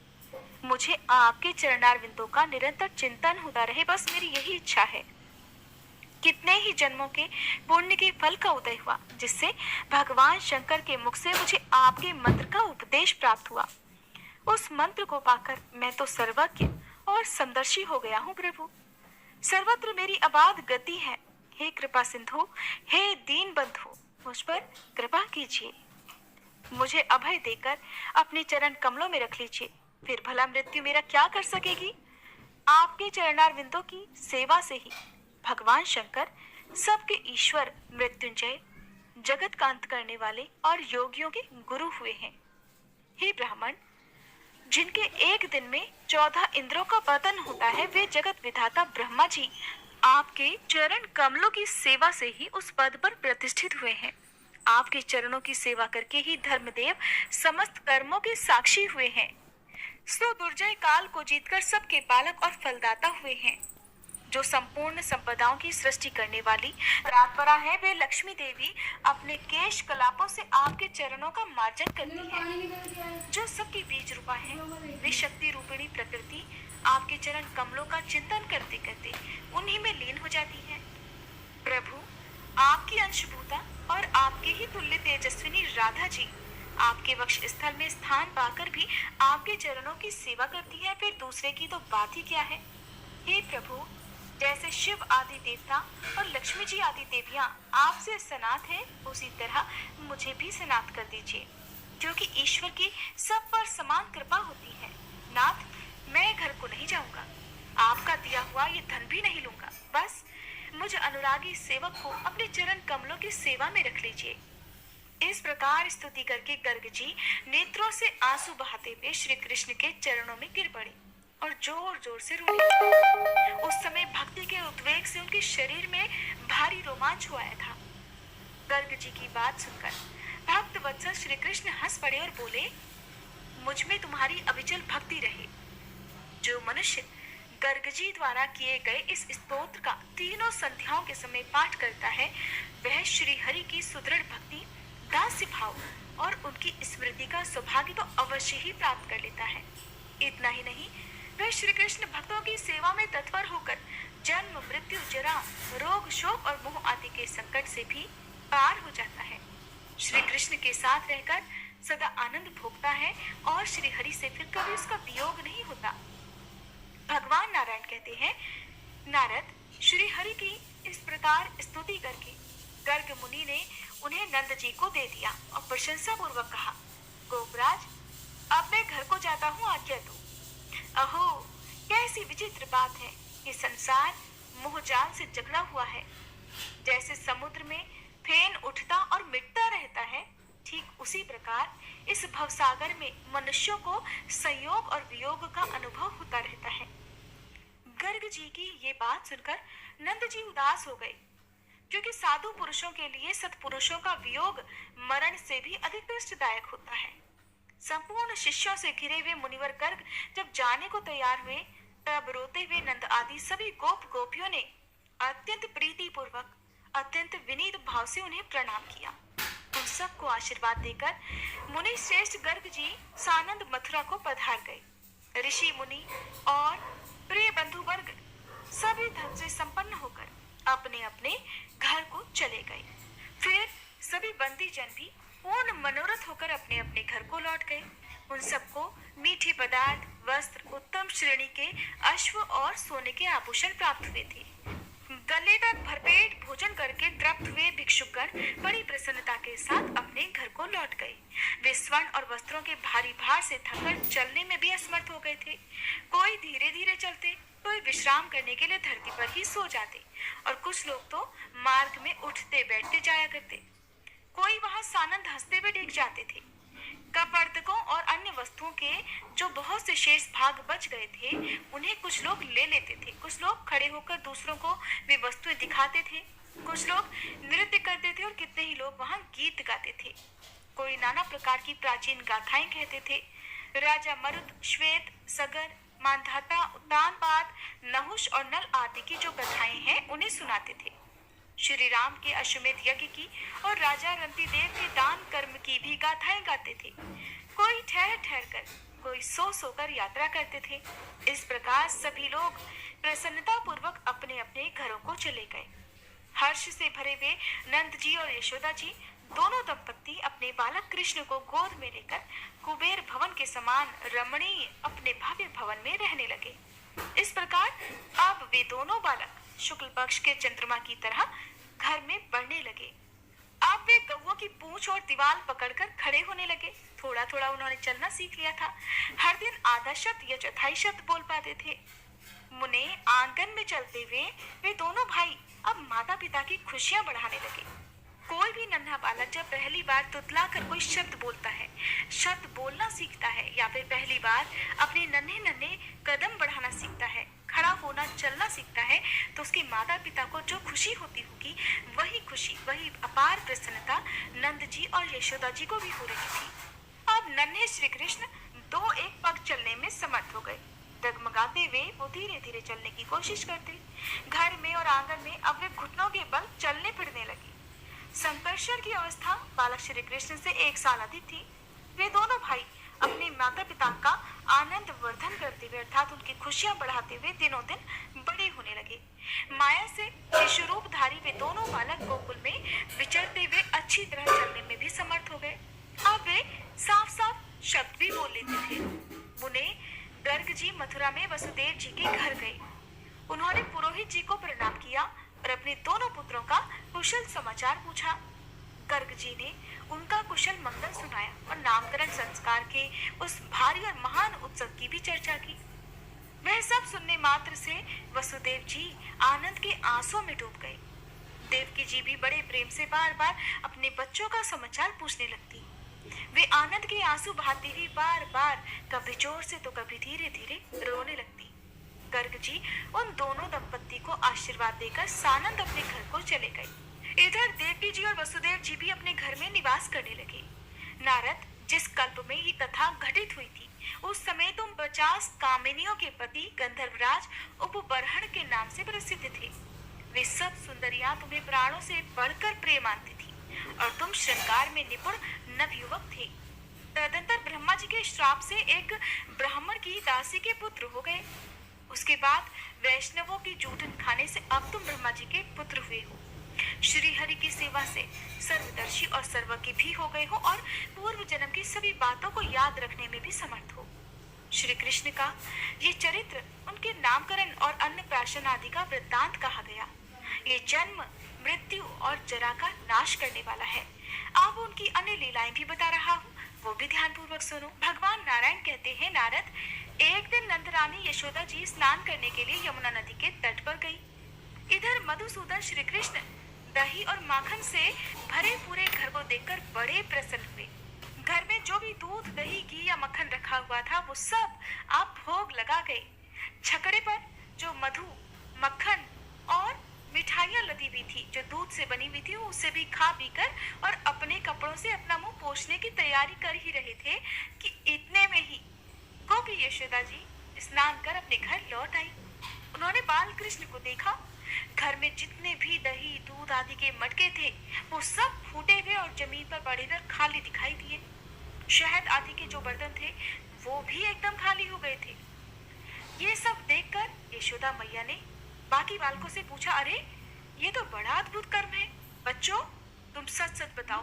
मुझे आपके चरणारविंदों का निरंतर चिंतन होता रहे, बस मेरी यही इच्छा है। कितने ही जन्मों के पुण्य के फल का उदय हुआ, जिससे भगवान शंकर के मुख से मुझे आपके मंत्र का उपदेश प्राप्त हुआ। उस मंत्र को पाकर मैं तो सर्वज्ञ और समदर्शी हो गया हूँ प्रभु। सर्वत्र मेरी अबाध गति है। हे कृपा सिंधु, हे दीन बंधु, मुझ पर कृपा कीजिए। मुझे अभय देकर अपने चरण कमलों में रख लीजिए, फिर भला मृत्यु मेरा क्या कर सकेगी। आपके चरणारविंदों की सेवा से ही भगवान शंकर सबके ईश्वर, मृत्युंजय, जगत का अंत करने वाले और योगियों के गुरु हुए हैं। हे ब्राह्मण, जिनके एक दिन में 14 इंद्रों का पतन होता है, वे जगत विधाता ब्रह्मा जी आपके चरण कमलों की सेवा से ही उस पद पर प्रतिष्ठित हुए हैं। आपके चरणों की सेवा करके ही धर्मदेव समस्त कर्मों के साक्षी हुए हैं। सो दुर्जय काल को जीतकर सबके पालक और फलदाता हुए हैं। जो संपूर्ण संपदाओं की सृष्टि करने वाली परात्परा है, वे लक्ष्मी देवी अपने केश कलापों से आपके चरणों का मार्जन करती है। जो सबकी बीज रूपा है, वे शक्ति रूपिणी प्रकृति आपके चरण कमलों का चिंतन करते करते उन्हीं में लीन हो जाती है। प्रभु, आपकी अंशभूता और आपके ही तुल्य तेजस्विनी राधा जी आपके वक्ष स्थल में स्थान पाकर भी आपके चरणों की सेवा करती है, फिर दूसरे की तो बात ही क्या है। हे प्रभु, जैसे शिव आदि देवता और लक्ष्मी जी आदि देवियां आपसे सनात है, उसी तरह मुझे भी सनात कर दीजिए, क्योंकि ईश्वर की सब पर समान कृपा होती है। नाथ, मैं घर को नहीं जाऊंगा, आपका दिया हुआ ये धन भी नहीं लूंगा, बस मुझ अनुरागी सेवक को अपने चरण कमलों की सेवा में रख लीजिए। इस प्रकार स्तुति करके गर्ग जी नेत्रों से आंसू बहाते हुए श्री कृष्ण के चरणों में गिर पड़े और जोर जोर से रोने। उस समय भक्ति के उद्वेग से उनके शरीर में भारी रोमांच हुआ था। गर्ग जी की बात सुनकर भक्त वत्सल श्री कृष्ण हंस पड़े और बोले, मुझ में तुम्हारी अविचल भक्ति रहे। जो मनुष्य गर्ग जी द्वारा किए गए इस स्तोत्र का तीनों संध्याओं के समय पाठ करता है, वह श्री हरि की सुदृढ़ भक्ति, दास्य भाव और उनकी स्मृति का सौभाग्य तो अवश्य ही प्राप्त कर लेता है। इतना ही नहीं, वह श्री कृष्ण भक्तों की सेवा में तत्पर होकर जन्म, मृत्यु, जरा, रोग, शोक और मोह आदि के संकट से भी पार हो जाता है। श्री कृष्ण के साथ रहकर सदा आनंद भोगता है और श्री हरि से फिर कभी उसका वियोग नहीं होता। भगवान नारायण कहते हैं, नारद, श्री हरि की इस प्रकार स्तुति करके गर्ग मुनि ने उन्हें नंद जी को दे दिया और प्रशंसा पूर्वक कहा, गोपराज, अब मैं घर को जाता हूँ, आज्ञा दो। अहो, कैसी विचित्र बात है कि संसार मोहजाल से जकड़ा हुआ है। जैसे समुद्र में फेन उठता और मिटता रहता है, ठीक उसी प्रकार इस भवसागर में मनुष्यों को संयोग और वियोग का अनुभव होता रहता है। गर्ग जी की ये बात सुनकर नंद जी उदास हो गए, क्योंकि साधु पुरुषों के लिए सत्पुरुषों का वियोग मरण से भी अधिक कष्टदायक होता है। संपूर्ण शिष्यों से घिरे हुए मुनिवर गर्ग जब जाने को तैयार हुए, तब रोते हुए नंद आदि सभी गोप गोपियों ने अत्यंत प्रीति पूर्वक, अत्यंत विनीत भाव से उन्हें प्रणाम किया। उन सबको आशीर्वाद देकर मुनि श्रेष्ठ गर्ग जी सानंद मथुरा को पधार गए। ऋषि मुनि और प्रिय बंधु वर्ग सभी धन से संपन्न होकर अपने अपने घर को चले गए। फिर सभी बंदी जन भी पूर्ण मनोरथ होकर अपने अपने घर को लौट गए। उन सबको मीठे पदार्थ, वस्त्र, उत्तम श्रेणी के अश्व और सोने के आभूषण प्राप्त हुए थे। तले तक भरपेट भोजन करके तृप्त हुए भिक्षुकगण बड़ी प्रसन्नता के साथ अपने घर को लौट गए। वे स्वर्ण और वस्त्रों के भारी भार से थककर चलने में भी असमर्थ हो गए थे। कोई धीरे धीरे चलते, कोई विश्राम करने के लिए धरती पर ही सो जाते और कुछ लोग तो मार्ग में उठते बैठते जाया करते। कोई वहां सानंद हंसते हुए देख जाते थे। कपर्तकों और अन्य वस्तुओं के जो बहुत से शेष भाग बच गए थे, उन्हें कुछ लोग ले लेते थे। कुछ लोग खड़े होकर दूसरों को वे वस्तुएं दिखाते थे। कुछ लोग नृत्य करते थे और कितने ही लोग वहां गीत गाते थे। कोई नाना प्रकार की प्राचीन गाथाएं कहते थे। राजा मरुत, श्वेत, सगर, मानधाता, उत्तानपाद, नहुष और नल आदि की जो कथाएं हैं उन्हें सुनाते थे। श्री राम के अश्वमेध यज्ञ की और राजा रंतिदेव के दान कर्म की भी गाथाएं गाते थे। कोई ठहर ठहर कर, कोई सो सोकर यात्रा करते थे। इस प्रकार सभी लोग प्रसन्नता पूर्वक अपने अपने घरों को चले गए। हर्ष से भरे हुए नंद जी और यशोदा जी दोनों दंपत्ति अपने बालक कृष्ण को गोद में लेकर कुबेर भवन के समान रमणीय अपने भव्य भवन में रहने लगे। इस प्रकार अब वे दोनों बालक शुक्ल पक्ष के चंद्रमा की तरह घर में बढ़ने लगे। अब वे गौओं की पूंछ और दीवार पकड़कर खड़े होने लगे। थोड़ा थोड़ा उन्होंने चलना सीख लिया था। हर दिन आधा शब्द या चौथाई शब्द बोल पाते थे। मुने आंगन में चलते हुए वे दोनों भाई अब माता पिता की खुशियां बढ़ाने लगे। कोई भी नन्हा बालक जब पहली बार तुतला कर कोई शब्द बोलता है, शब्द बोलना सीखता है या फिर पहली बार अपने नन्हे नन्हे कदम बढ़ाना सीखता है, खड़ा होना चलना सीखता है, तो उसके माता पिता को जो खुशी होती होगी वही खुशी, वही अपार प्रसन्नता नंद जी और यशोदा जी को भी हो रही थी। अब नन्हे श्री कृष्ण दो एक पग चलने में समर्थ हो गए। डगमगाते हुए वो धीरे धीरे चलने की कोशिश करते। घर में और आंगन में अब वे घुटनों के बल चलने फिरने लगे। संकर्षण की अवस्था बालक श्री कृष्ण से 1 साल अधिक थी। वे दोनों भाई अपने माता पिता का आनंद वर्धन करते हुए अर्थात उनकी खुशियां बढ़ाते हुए दिनों दिन बड़े होने लगे। माया से शिशु रूपधारी वे दोनों बालक गोकुल में विचरते हुए अच्छी तरह चलने में भी समर्थ हो गए। अब वे साफ साफ शब्द भी बोल लेते थे। मुने गर्ग जी मथुरा में वसुदेव जी के घर गए। उन्होंने पुरोहित जी को प्रणाम किया और अपने दोनों पुत्रों का कुशल समाचार पूछा। गर्ग जी ने उनका कुशल मंगल सुनाया और नामकरण संस्कार के उस भारी और महान उत्सव की भी चर्चा की। वह सब सुनने मात्र से वसुदेव जी आनंद के आंसुओं में डूब गए। देवकी जी भी बड़े प्रेम से बार बार अपने बच्चों का समाचार पूछने लगती। वे आनंद के आंसू बहाती हुई बार बार कभी जोर से तो कभी धीरे धीरे रोने लगती। गर्ग जी उन दोनों दंपत्ति को आशीर्वाद देकर सानंद अपने घर को चले गए। इधर देवकी जी और वसुदेव जी भी अपने घर में निवास करने लगे। नारद जिस कल्प में ये कथा घटित हुई थी, उस समय तुम 50 कामिनियों के पति गंधर्वराज उपबरहण के नाम से प्रसिद्ध थे। वे सब सुंदरियां तुम्हें प्राणों से बढ़कर प्रिय मानती थी और तुम श्रृंगार में निपुण नवयुवक थे। तदंतर ब्रह्मा जी के श्राप से एक ब्राह्मण की दासी के पुत्र हो गए। उसके बाद वैष्णवों की जूठन खाने से अब तुम ब्रह्मा जी के पुत्र हुए हो। श्री हरि की सेवा से सर्वदर्शी और सर्वज्ञ भी हो गए हो और पूर्व जन्म की सभी बातों को याद रखने में भी समर्थ हो। श्री कृष्ण का ये चरित्र उनके नामकरण और अन्नप्राशन आदि का वृत्तांत कहा गया। ये जन्म, मृत्यु और जरा का नाश करने वाला है। अब उनकी अन्य लीलाएं भी बता रहा हूँ, वो भी ध्यान पूर्वक सुनो। भगवान नारायण कहते हैं, नारद, एक दिन नंदरानी यशोदा जी स्नान करने के लिए यमुना नदी के तट पर गई। इधर मधुसूदन श्री कृष्ण दही और माखन से भरे पूरे घर को देखकर बड़े प्रसन्न हुए। घर में जो भी दूध, दही, घी या मक्खन रखा हुआ था वो सब आप भोग लगा गए। छकड़े पर जो मधु, मक्खन और मिठाइयाँ लदी हुई थी, जो दूध से बनी हुई थी, उससे भी खा पीकर और अपने कपड़ों से अपना मुंह पोंछने की तैयारी कर ही रहे थे कि इतने में ही गोपी यशोदा जी स्नान कर अपने घर लौट आई। उन्होंने बाल कृष्ण को देखा। घर में जितने भी दही, दूध आदि के मटके थे वो सब फूटे हुए और जमीन पर पड़े हुए खाली दिखाई दिए। शहद आदि के जो बर्तन थे वो भी एकदम खाली हो गए थे। ये सब देखकर यशोदा मैया ने बाकी बालकों से पूछा, अरे ये तो बड़ा अद्भुत कर्म है। बच्चों, तुम सच सच बताओ,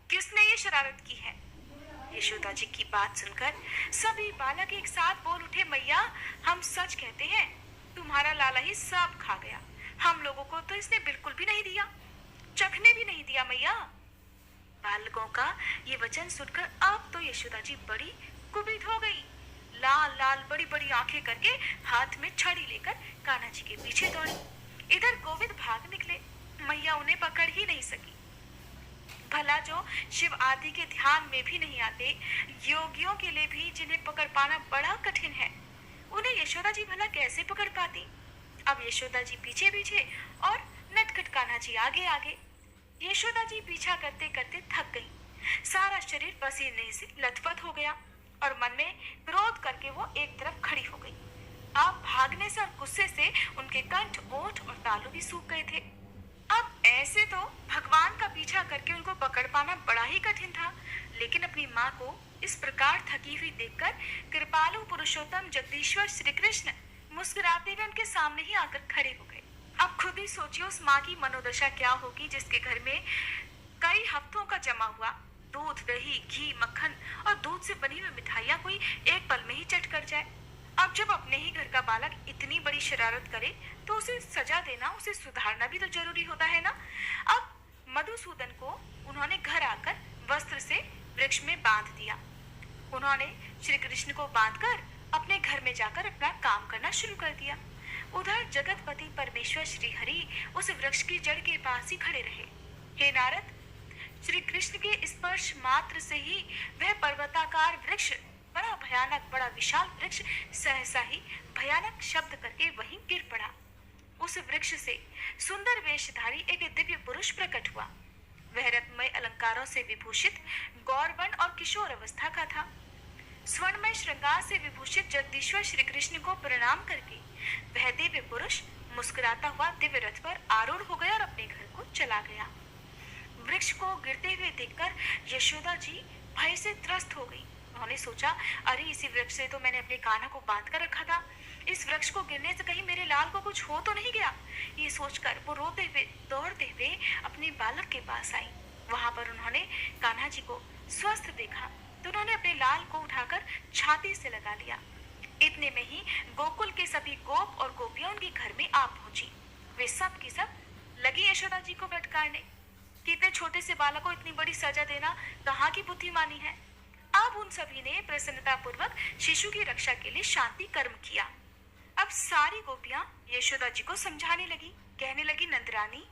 किसने ये शरारत की है? यशोदा जी की बात सुनकर सभी बालक एक साथ बोल उठे, मैया, हम सच कहते हैं, तुम्हारा लाला ही सब खा गया। हम लोगों को तो इसने बिल्कुल भी नहीं दिया, चखने भी नहीं दिया मैया। बालकों का ये वचन सुनकर अब तो यशोदा जी बड़ी कुपित हो गई। लाल लाल बड़ी बड़ी आंखें करके हाथ में छड़ी लेकर कान्हा जी के पीछे दौड़ी। इधर गोविंद भाग निकले, मैया उन्हें पकड़ ही नहीं सकी। भला जो शिव आदि के ध्यान में भी नहीं आते, योगियों के लिए भी जिन्हें पकड़ पाना बड़ा कठिन है, उन्हें यशोदा जी भला कैसे पकड़ पाती। अब यशोदा जी पीछे पीछे और नटखट कान्हा जी आगे आगे। यशोदा जी पीछा करते करते थक गई, सारा शरीर पसीने से लथपथ हो गया और मन में क्रोध करके वो एक तरफ खड़ी हो गई। अब भागने से और गुस्से से उनके कंठ, ओठ और तालू भी सूख गए थे। अब ऐसे तो भगवान का पीछा करके उनको पकड़ पाना बड़ा ही कठिन था, लेकिन अपनी माँ को इस प्रकार थकी हुई देखकर कृपालु पुरुषोत्तम जगदीश्वर श्री कृष्ण मुस्कुराते हुए उनके सामने ही आकर खड़े हो गए। अब खुद ही सोचिए उस माँ की मनोदशा क्या होगी जिसके घर में कई हफ्तों का जमा हुआ दूध, दही, घी, मक्खन और दूध से बनी हुई मिठाइयाँ कोई एक पल में ही चट कर जाए। अब जब अपने ही घर का बालक इतनी बड़ी शरारत करे तो उसे सजा देना, उसे सुधारना भी तो जरूरी होता है ना। अब मधुसूदन को उन्होंने घर आकर वस्त्र से वृक्ष में बांध दिया। उन्होंने श्री कृष्ण को बांधकर अपने घर में जाकर अपना काम करना शुरू कर दिया। उधर जगतपति परमेश्वर श्री हरि उस वृक्ष की जड़ के पास ही खड़े रहे। हे नारद, श्री कृष्ण के स्पर्श मात्र से ही वह पर्वताकार वृक्ष, बड़ा भयानक, बड़ा विशाल वृक्ष सहसा ही भयानक शब्द करके वहीं गिर पड़ा। उस वृक्ष से सुंदर वेशधारी एक दिव्य पुरुष प्रकट हुआ। वह रत्नमय अलंकारों से विभूषित गौरवन और किशोर अवस्था का था। स्वर्णमय श्रृंगार से विभूषित जगदीश्वर श्री कृष्ण को प्रणाम करके वह दिव्य पुरुष मुस्कुराता हुआ दिव्य रथ पर आरूढ़ हो गया और अपने घर को चला गया। वृक्ष को गिरते हुए देखकर यशोदा जी भय से त्रस्त हो गई। उन्होंने सोचा, अरे इसी वृक्ष से तो मैंने अपने कान्हा को बांध कर रखा था, इस वृक्ष को गिरने से कहीं मेरे लाल को कुछ हो तो नहीं गया। ये सोचकर वो रोते हुए दौड़ते हुए अपने बालक के पास आई। वहां पर उन्होंने कान्हा जी को स्वस्थ देखा तो उन्होंने अपने लाल को उठाकर छाती से लगा लिया। इतने में ही गोकुल के सभी गोप और गोपियां उनके घर में आ पहुंची। वे सब की सब लगी यशोदा जी को फटकारने कि इतने छोटे से बालक को इतनी बड़ी सजा देना कहाँ की बुद्धिमानी है। अब उन सभी ने प्रसन्नता पूर्वक शिशु की रक्षा के लिए शांति कर्म किया। अब सारी गोपियां यशोदा जी को समझाने लगी, कहने लगी, नंदरानी,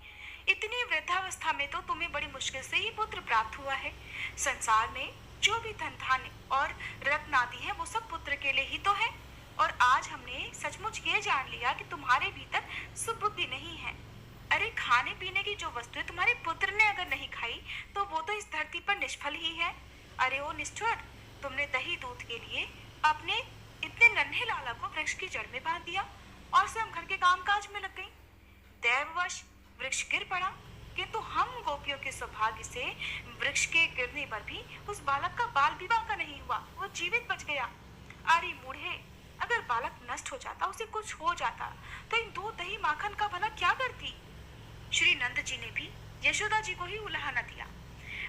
इतनी वृद्धावस्था में तो तुम्हें बड़ी मुश्किल से ये पुत्र प्राप्त हुआ है। संसार में जो भी धन धान्य और रत्न आदि है वो सब पुत्र के लिए ही तो है। और आज हमने सचमुच ये जान लिया कि तुम्हारे भीतर सुबुद्धि नहीं है। अरे खाने पीने की जो वस्तुएं तुम्हारे पुत्र ने अगर नहीं खाई तो वो तो इस धरती पर निष्फल ही है। अरे ओ निष्ठुर, तुमने दही दूध के लिए अपने इतने नन्हे लाला को वृक्ष की जड़ में बांध दिया और स्वयं घर के कामकाज में लग गई। दैववश वृक्ष गिर पड़ा, किंतु हम गोपियों के सौभाग्य से वृक्ष के गिरने पर भी उस बालक का बाल विवाह का नहीं हुआ, वो जीवित बच गया। अरे मूढ़े, अगर बालक नष्ट हो जाता, उसे कुछ हो जाता तो इन दूध दही माखन का भला क्या करती। श्री नंद जी ने भी यशोदा जी को ही उलाहना दिया।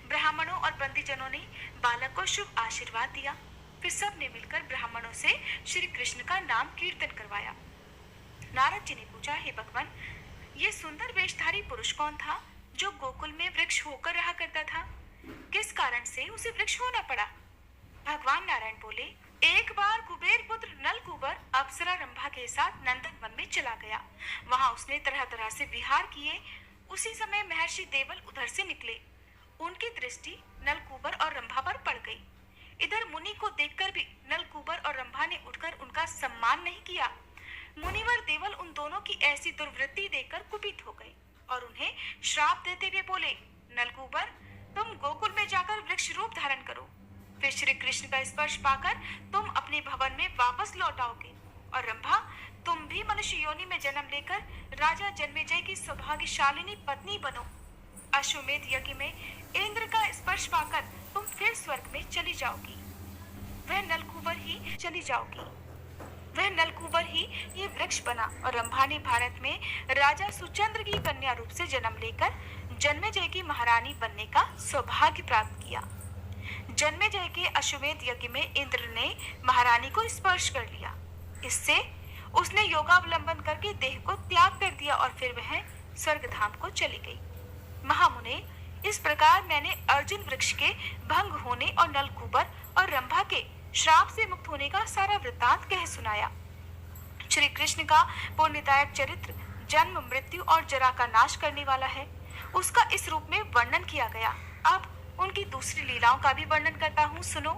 ब्राह्मणों और पंडितजनों ने बालक को शुभ आशीर्वाद दिया। फिर सब ने मिलकर ब्राह्मणों से श्री कृष्ण का नाम कीर्तन करवाया। नारद जी ने पूछा, हे भगवान, ये सुंदर वेशधारी पुरुष कौन था जो गोकुल में वृक्ष होकर रहा करता था? किस कारण से उसे वृक्ष होना पड़ा? भगवान नारायण बोले, एक बार कुबेर पुत्र नलकूबर अप्सरा रंभा के साथ नंदन वन में चला गया। वहां उसने तरह तरह से विहार किए। उसी समय महर्षि देवल उधर से निकले। उनकी दृष्टि नलकूबर और रंभा पर पड़ गई। इधर मुनि को देखकर भी नलकूबर और रंभा ने उठकर उनका सम्मान नहीं किया। मुनिवर देवल उन दोनों की ऐसी दुर्वृत्ति देखकर कुपित हो गए और उन्हें श्राप देते हुए बोले, नलकूबर, तुम गोकुल में जाकर वृक्ष रूप धारण करो, फिर श्री कृष्ण का स्पर्श पाकर तुम अपने भवन में वापस लौट आओगे। और रंभा, तुम भी मनुष्य योनि में जन्म लेकर राजा जन्मेजय की सौभाग्यशालिनी पत्नी बनो। अश्वमेध यज्ञ में इंद्र का स्पर्श पाकर तुम फिर स्वर्ग में चली जाओगी। वह नलकूबर ही ये वृक्ष बना और रंभा ने भारत में राजा सुचंद्र की कन्या रूप से जन्म लेकर जन्मेजय की महारानी बनने का सौभाग्य प्राप्त किया। जन्मेजय के अश्वमेध यज्ञ में इंद्र ने महारानी को स्पर्श कर लिया। इससे उसने योगावलंबन करके देह को त्याग कर दिया और फिर वह स्वर्ग धाम को चली गई। महामुने, इस प्रकार मैंने अर्जुन वृक्ष के भंग होने और नलकूबर और रंभा के श्राप से मुक्त होने का सारा वृत्तांत कह सुनाया। श्री कृष्ण का पुण्यदायक चरित्र जन्म, मृत्यु और जरा का नाश करने वाला है, उसका इस रूप में वर्णन किया गया। अब उनकी दूसरी लीलाओं का भी वर्णन करता हूँ, सुनो।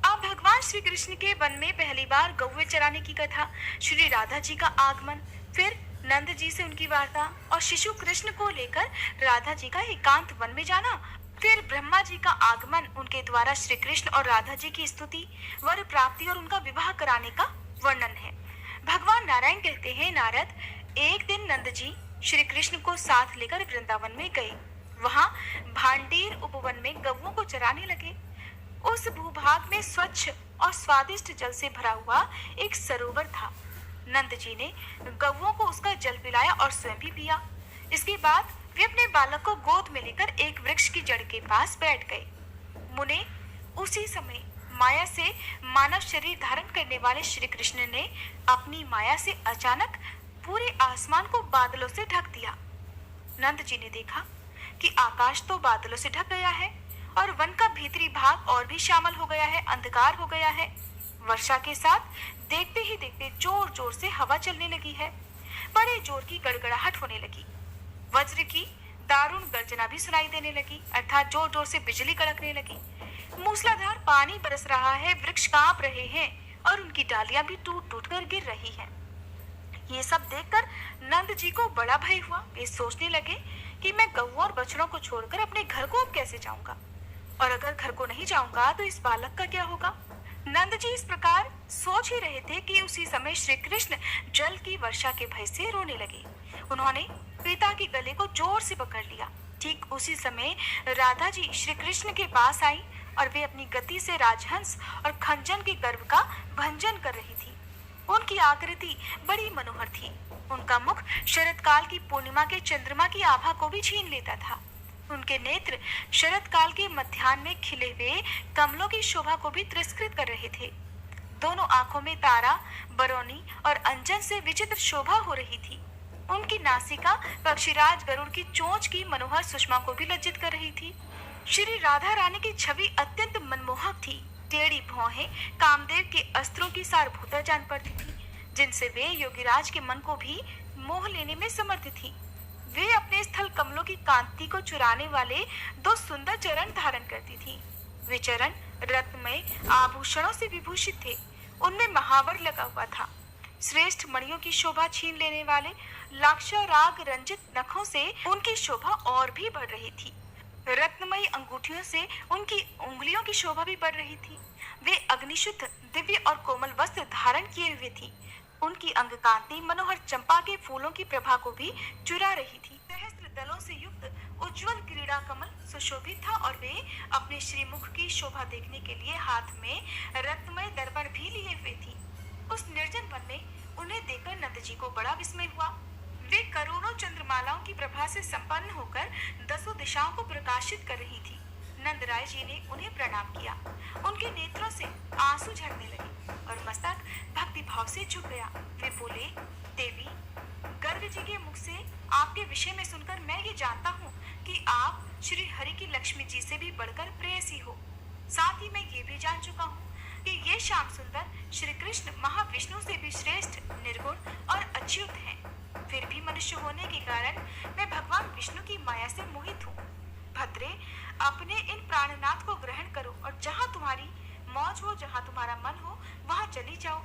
अब भगवान श्री कृष्ण के वन में पहली बार गौवे चराने की कथा, श्री राधा जी का आगमन, फिर नंद जी से उनकी वार्ता और शिशु कृष्ण को लेकर राधा जी का एकांत वन में जाना, फिर ब्रह्मा जी का आगमन, उनके द्वारा श्री कृष्ण और राधा जी की स्तुति, वर प्राप्ति और उनका विवाह कराने का वर्णन है। भगवान नारायण कहते हैं, नारद, एक दिन नंद जी श्री कृष्ण को साथ लेकर वृंदावन में गए। वहां भांडीर उपवन में गौओं को चराने लगे। उस भूभाग में स्वच्छ और स्वादिष्ट जल से भरा हुआ एक सरोवर था। नंद जी ने गौओं को उसका जल पिलाया और स्वयं भी पिया। इसके बाद वे अपने बालक को गोद में लेकर एक वृक्ष की जड़ के पास बैठ गए। मुने, उसी समय माया से मानव शरीर धारण करने वाले श्री कृष्ण ने अपनी माया से अचानक पूरे आसमान को बादलों से ढक दिया। नंद जी ने देखा कि आकाश तो बादलों से ढक गया है और वन का भीतरी भाग और भी शामिल हो गया है, अंधकार हो गया है। वर्षा के साथ देखते ही देखते जोर जोर से हवा चलने लगी है। बड़े जोर की गड़गड़ाहट होने लगी। वज्र की दारुण गर्जना भी सुनाई देने लगी, अर्थात जोर जोर से बिजली कड़कने लगी। मूसलाधार पानी बरस रहा है, वृक्ष कांप रहे हैं और उनकी डालियां भी टूट टूट कर गिर रही हैं। ये सब देखकर नंद जी को बड़ा भय हुआ। वे सोचने लगे कि मैं गौओं और बछड़ों को छोड़कर अपने घर को अब कैसे जाऊंगा, और अगर घर को नहीं जाऊंगा तो इस बालक का क्या होगा। नंद जी इस प्रकार सोच ही रहे थे कि उसी समय श्री कृष्ण जल की वर्षा के भय से रोने लगे। उन्होंने पिता के गले को जोर से पकड़ लिया। ठीक उसी समय राधा जी श्री कृष्ण के पास आई और वे अपनी गति से राजहंस और खंजन के गर्भ का भंजन कर रही थी। उनकी आकृति बड़ी मनोहर थी। उनका मुख शरद काल की पूर्णिमा के चंद्रमा की आभा को भी छीन लेता था। उनके नेत्र शरद काल के मध्याह्न में खिले हुए कमलों की शोभा को भी तिरस्कृत कर रहे थे। दोनों आंखों में तारा, बरौनी और अंजन से विचित्र शोभा हो रही थी। उनकी नासिका पक्षीराज गरुड़ की चोंच की मनोहर सुषमा को भी लज्जित कर रही थी। श्री राधा रानी की छवि अत्यंत मनमोहक थी। टेढ़ी भौहें कामदेव के अस्त्रों की सारभूता जान पड़ती थी, जिनसे वे योगीराज के मन को भी मोह लेने में समर्थ थी। वे अपने स्थल कमलों की कांति को चुराने वाले दो सुंदर चरण धारण करती थी। वे चरण रत्नमय आभूषणों से विभूषित थे। उनमें महावर लगा हुआ था। श्रेष्ठ मणियों की शोभा छीन लेने वाले लाक्षाराग रंजित नखों से उनकी शोभा और भी बढ़ रही थी। रत्नमयी अंगूठियों से उनकी उंगलियों की शोभा भी बढ़ रही थी। वे अग्निशुद्ध, दिव्य और कोमल वस्त्र धारण किए हुए थी। उनकी अंगकांति मनोहर चंपा के फूलों की प्रभा को भी चुरा रही थी। सहस्त्र दलों से युक्त उज्जवल क्रीड़ा कमल सुशोभित था और वे अपने श्रीमुख की शोभा देखने के लिए हाथ में रत्नमय दर्पण भी लिए हुए थी। उस निर्जन वन में उन्हें देखकर नंद जी को बड़ा विस्मय हुआ। वे करोड़ों चंद्रमालाओं की प्रभा से संपन्न होकर दसों दिशाओं को प्रकाशित कर रही थी। नंद राय जी ने उन्हें प्रणाम किया। उनके नेत्रों से आंसू झरने लगे और मस्तक भक्ति भाव से झुक गया। वे बोले, देवी, गर्ग जी के मुख से आपके विषय में सुनकर मैं ये जानता हूँ कि आप श्री हरि की लक्ष्मी जी से भी बढ़कर प्रेयसी हो। साथ ही मैं ये भी जान चुका हूँ कि ये श्याम सुंदर श्री कृष्ण महाविष्णु से भी श्रेष्ठ, निर्गुण और अच्युत हैं। फिर भी मनुष्य होने के कारण मैं भगवान विष्णु की माया से मोहित हूँ। भद्रे, अपने इन प्राणनाथ को ग्रहण करो और जहाँ तुम्हारी मौज हो, जहाँ तुम्हारा मन हो, वहाँ चली जाओ।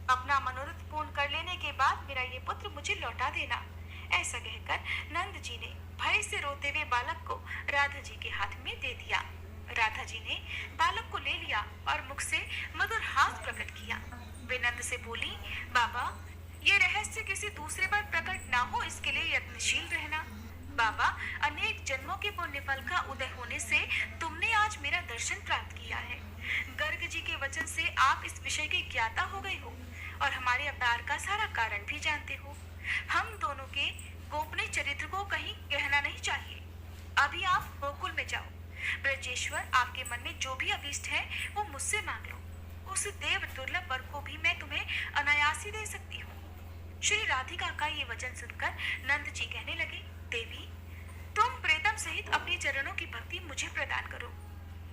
अपना मनोरथ पूर्ण कर लेने के बाद मेरा ये पुत्र मुझे लौटा देना। ऐसा कहकर नंद जी ने भय से रोते हुए बालक को राधा जी के हाथ में दे दिया। राधा जी ने बालक को ले लिया और मुख से मधुर हास प्रकट किया। वे नंद से बोली, बाबा, ये रहस्य किसी दूसरे पर प्रकट ना हो, इसके लिए यत्नशील रहना। बाबा, अनेक जन्मों के पुण्य फल का उदय होने से तुमने आज मेरा दर्शन प्राप्त किया है। गर्ग जी के वचन से आप इस विषय के ज्ञाता हो गए हो और हमारे अवतार का सारा कारण भी जानते हो। हम दोनों के गोपनीय चरित्र को कहीं कहना नहीं चाहिए। अभी आप गोकुल में जाओ। ब्रजेश्वर, आपके मन में जो भी अभीष्ट है वो मुझसे मांग लो। उस देव दुर्लभ वर को भी मैं तुम्हें अनायास ही दे सकती हूँ। श्री राधिका का ये वचन सुनकर नंद जी कहने लगे, देवी, तुम प्रीतम सहित अपने चरणों की भक्ति मुझे प्रदान करो।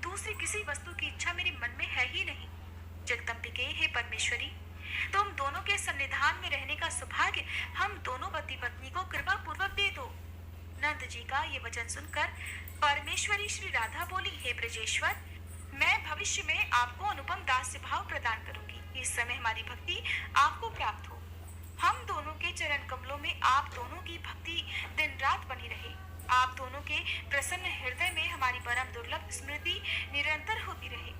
दूसरी किसी वस्तु की इच्छा मेरे मन में है ही नहीं। जगदम्बिके, हे परमेश्वरी, तुम दोनों के सन्निधान में रहने का सौभाग्य हम दोनों पति पत्नी को कृपा पूर्वक दे दो। नंद जी का ये वचन सुनकर परमेश्वरी श्री राधा बोली, हे ब्रजेश्वर, मैं भविष्य में आपको अनुपम दास्य भाव प्रदान करूंगी। इस समय हमारी भक्ति आपको प्राप्त हो। हम दोनों के चरण कमलों में आप दोनों की भक्ति दिन रात बनी रहे। आप दोनों के प्रसन्न हृदय में हमारी परम दुर्लभ स्मृति निरंतर होती रहे।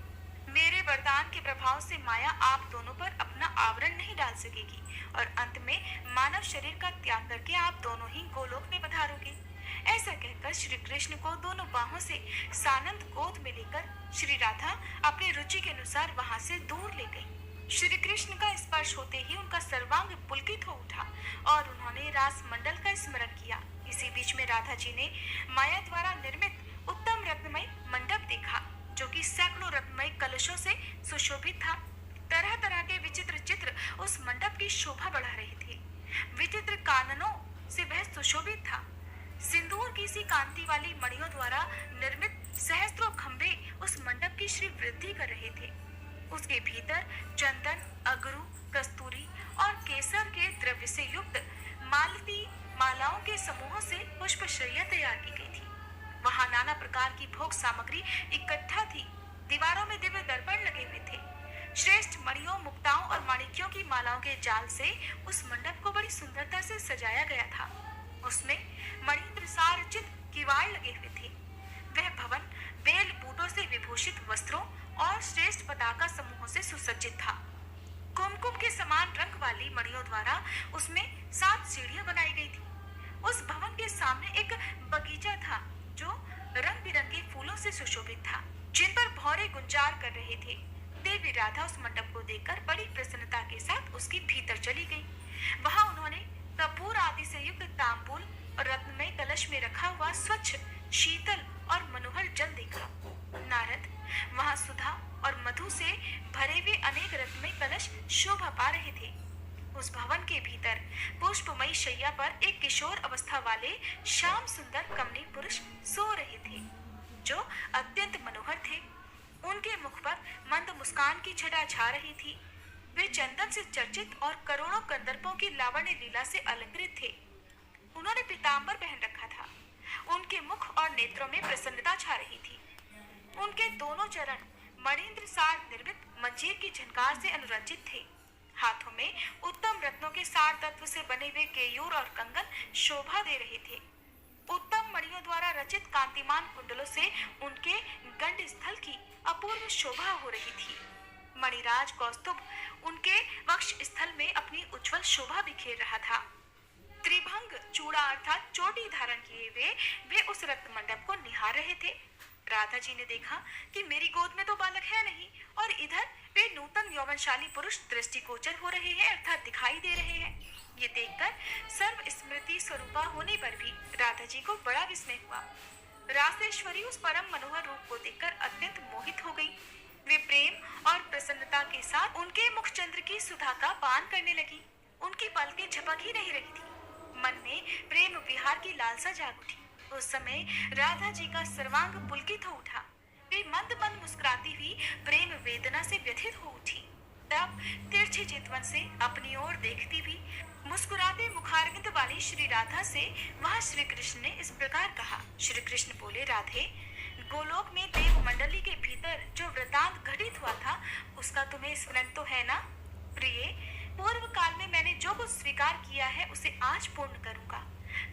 मेरे वरदान के प्रभाव से माया आप दोनों पर अपना आवरण नहीं डाल सकेगी और अंत में मानव शरीर का त्याग करके आप दोनों ही गोलोक में पधारोगे। ऐसा कहकर श्री कृष्ण को दोनों बाहों से सानंद गोद में लेकर श्री राधा अपनी रुचि के अनुसार वहां से दूर ले गई। श्री कृष्ण का स्पर्श होते ही उनका सर्वांग पुलकित हो उठा और उन्होंने रास मंडल का स्मरण किया। इसी बीच में राधा जी ने माया द्वारा निर्मित उत्तम रत्नमय मंडप देखा, जो कि सैकड़ों रत्नमय कलशों से सुशोभित था। तरह तरह के विचित्र चित्र उस मंडप की शोभा बढ़ा रहे थे। विचित्र काननों से वह सुशोभित था। सिंदूर की सी कांति वाली मणियों द्वारा निर्मित सहस्त्रों खंभे उस मंडप की श्री वृद्धि कर रहे थे। उसके भीतर चंदन, अगरू, कस्तूरी और केसर के द्रव्य से युक्त मालती मालाओं के समूहों से पुष्पशैया तैयार की गई थी। वहां नाना प्रकार की भोग सामग्री इकट्ठा थी। दीवारों में दिव्य दर्पण लगे हुए थे। श्रेष्ठ मणियों, मुक्ताओं और माणिक्यों की मालाओं के जाल से उस मंडप को बड़ी सुंदरता से सजाया गया था। उसमें मणिन्द्र सारचित किवाड़ लगे हुए थे। वह भवन बेल बूटों से विभूषित वस्त्रों और श्रेष्ठ पताका समूहों से सुसज्जित था। कुमकुम के समान रंग वाली मणियों द्वारा उसमें 7 सीढ़ियां बनाई गई थी। उस भवन के सामने एक बगीचा था जो रंग बिरंगे फूलों से सुशोभित था, जिन पर भौरे गुंजार कर रहे थे। देवी राधा उस मंडप को देखकर बड़ी प्रसन्नता के साथ उसके भीतर चली गई। वहां उन्होंने कपूर आदि से युक्त तांबूल और रत्नमय कलश में रखा हुआ स्वच्छ, शीतल और मनोहर जल देखा। नारद वहां सुधा और मधु से भरे हुए अनेक रत्नमय कलश शोभा पा रहे थे। उस भवन के भीतर पुष्पमयी शैया पर एक किशोर अवस्था वाले श्याम सुंदर कमनीय पुरुष सो रहे थे, जो अत्यंत मनोहर थे। उनके मुख पर मंद मुस्कान की छटा छा रही थी। वे चंदन से चर्चित और करोड़ों कंदर्पों की लावण्य लीला से अलंकृत थे। उन्होंने पीतांबर पहन रखा था। उनके मुख और नेत्रों में प्रसन्नता छा रही थी। उनके दोनों चरण मणिन्द्र सार निर्मित मंजीर की झनकार से अनुरंजित थे। हाथों में उत्तम रत्नों के सार तत्व से बने हुए केयूर और कंगन शोभा दे रहे थे। उत्तम मणियों द्वारा रचित कांतिमान कुंडलों से उनके गंड स्थल की अपूर्व शोभा हो रही थी। मणिराज कौस्तुभ उनके वक्ष स्थल में अपनी उज्जवल शोभा बिखेर रहा था। त्रिभंग चूड़ा अर्थात चोटी धारण किए वे उस रत्न मंडप को निहार रहे थे। राधा जी ने देखा कि मेरी गोद में तो बालक है नहीं और इधर वे नूतन यौवनशाली पुरुष दृष्टिगोचर हो रहे हैं अर्थात दिखाई दे रहे हैं। ये देखकर सर्व स्मृति स्वरूपा होने पर भी राधा जी को बड़ा विस्मय हुआ। रासेश्वरी उस परम मनोहर रूप को देखकर अत्यंत मोहित हो गई। वे प्रेम और प्रसन्नता के साथ उनके मुखचंद्र की सुधा का पान करने लगी। उनकी पलकें झपक ही नहीं रही थी। मन में प्रेम विहार की लालसा जाग उठी। उस समय राधा जी का सर्वांग पुलकित हो उठा। वे मंद मंद मुस्कुराती हुई प्रेम वेदना से व्यथित हो उठी। तब तिरछे चितवन से अपनी ओर देखती हुई मुस्कुराते मुखारविंद वाली श्री राधा से वहां श्री कृष्ण ने इस प्रकार कहा। श्री कृष्ण बोले, राधे, गोलोक में देव मंडली के भीतर जो वृतांत घटित हुआ था उसका तुम्हें स्मरण तो है ना? प्रिय, पूर्व काल में मैंने जो कुछ स्वीकार किया है उसे आज पूर्ण करूंगा।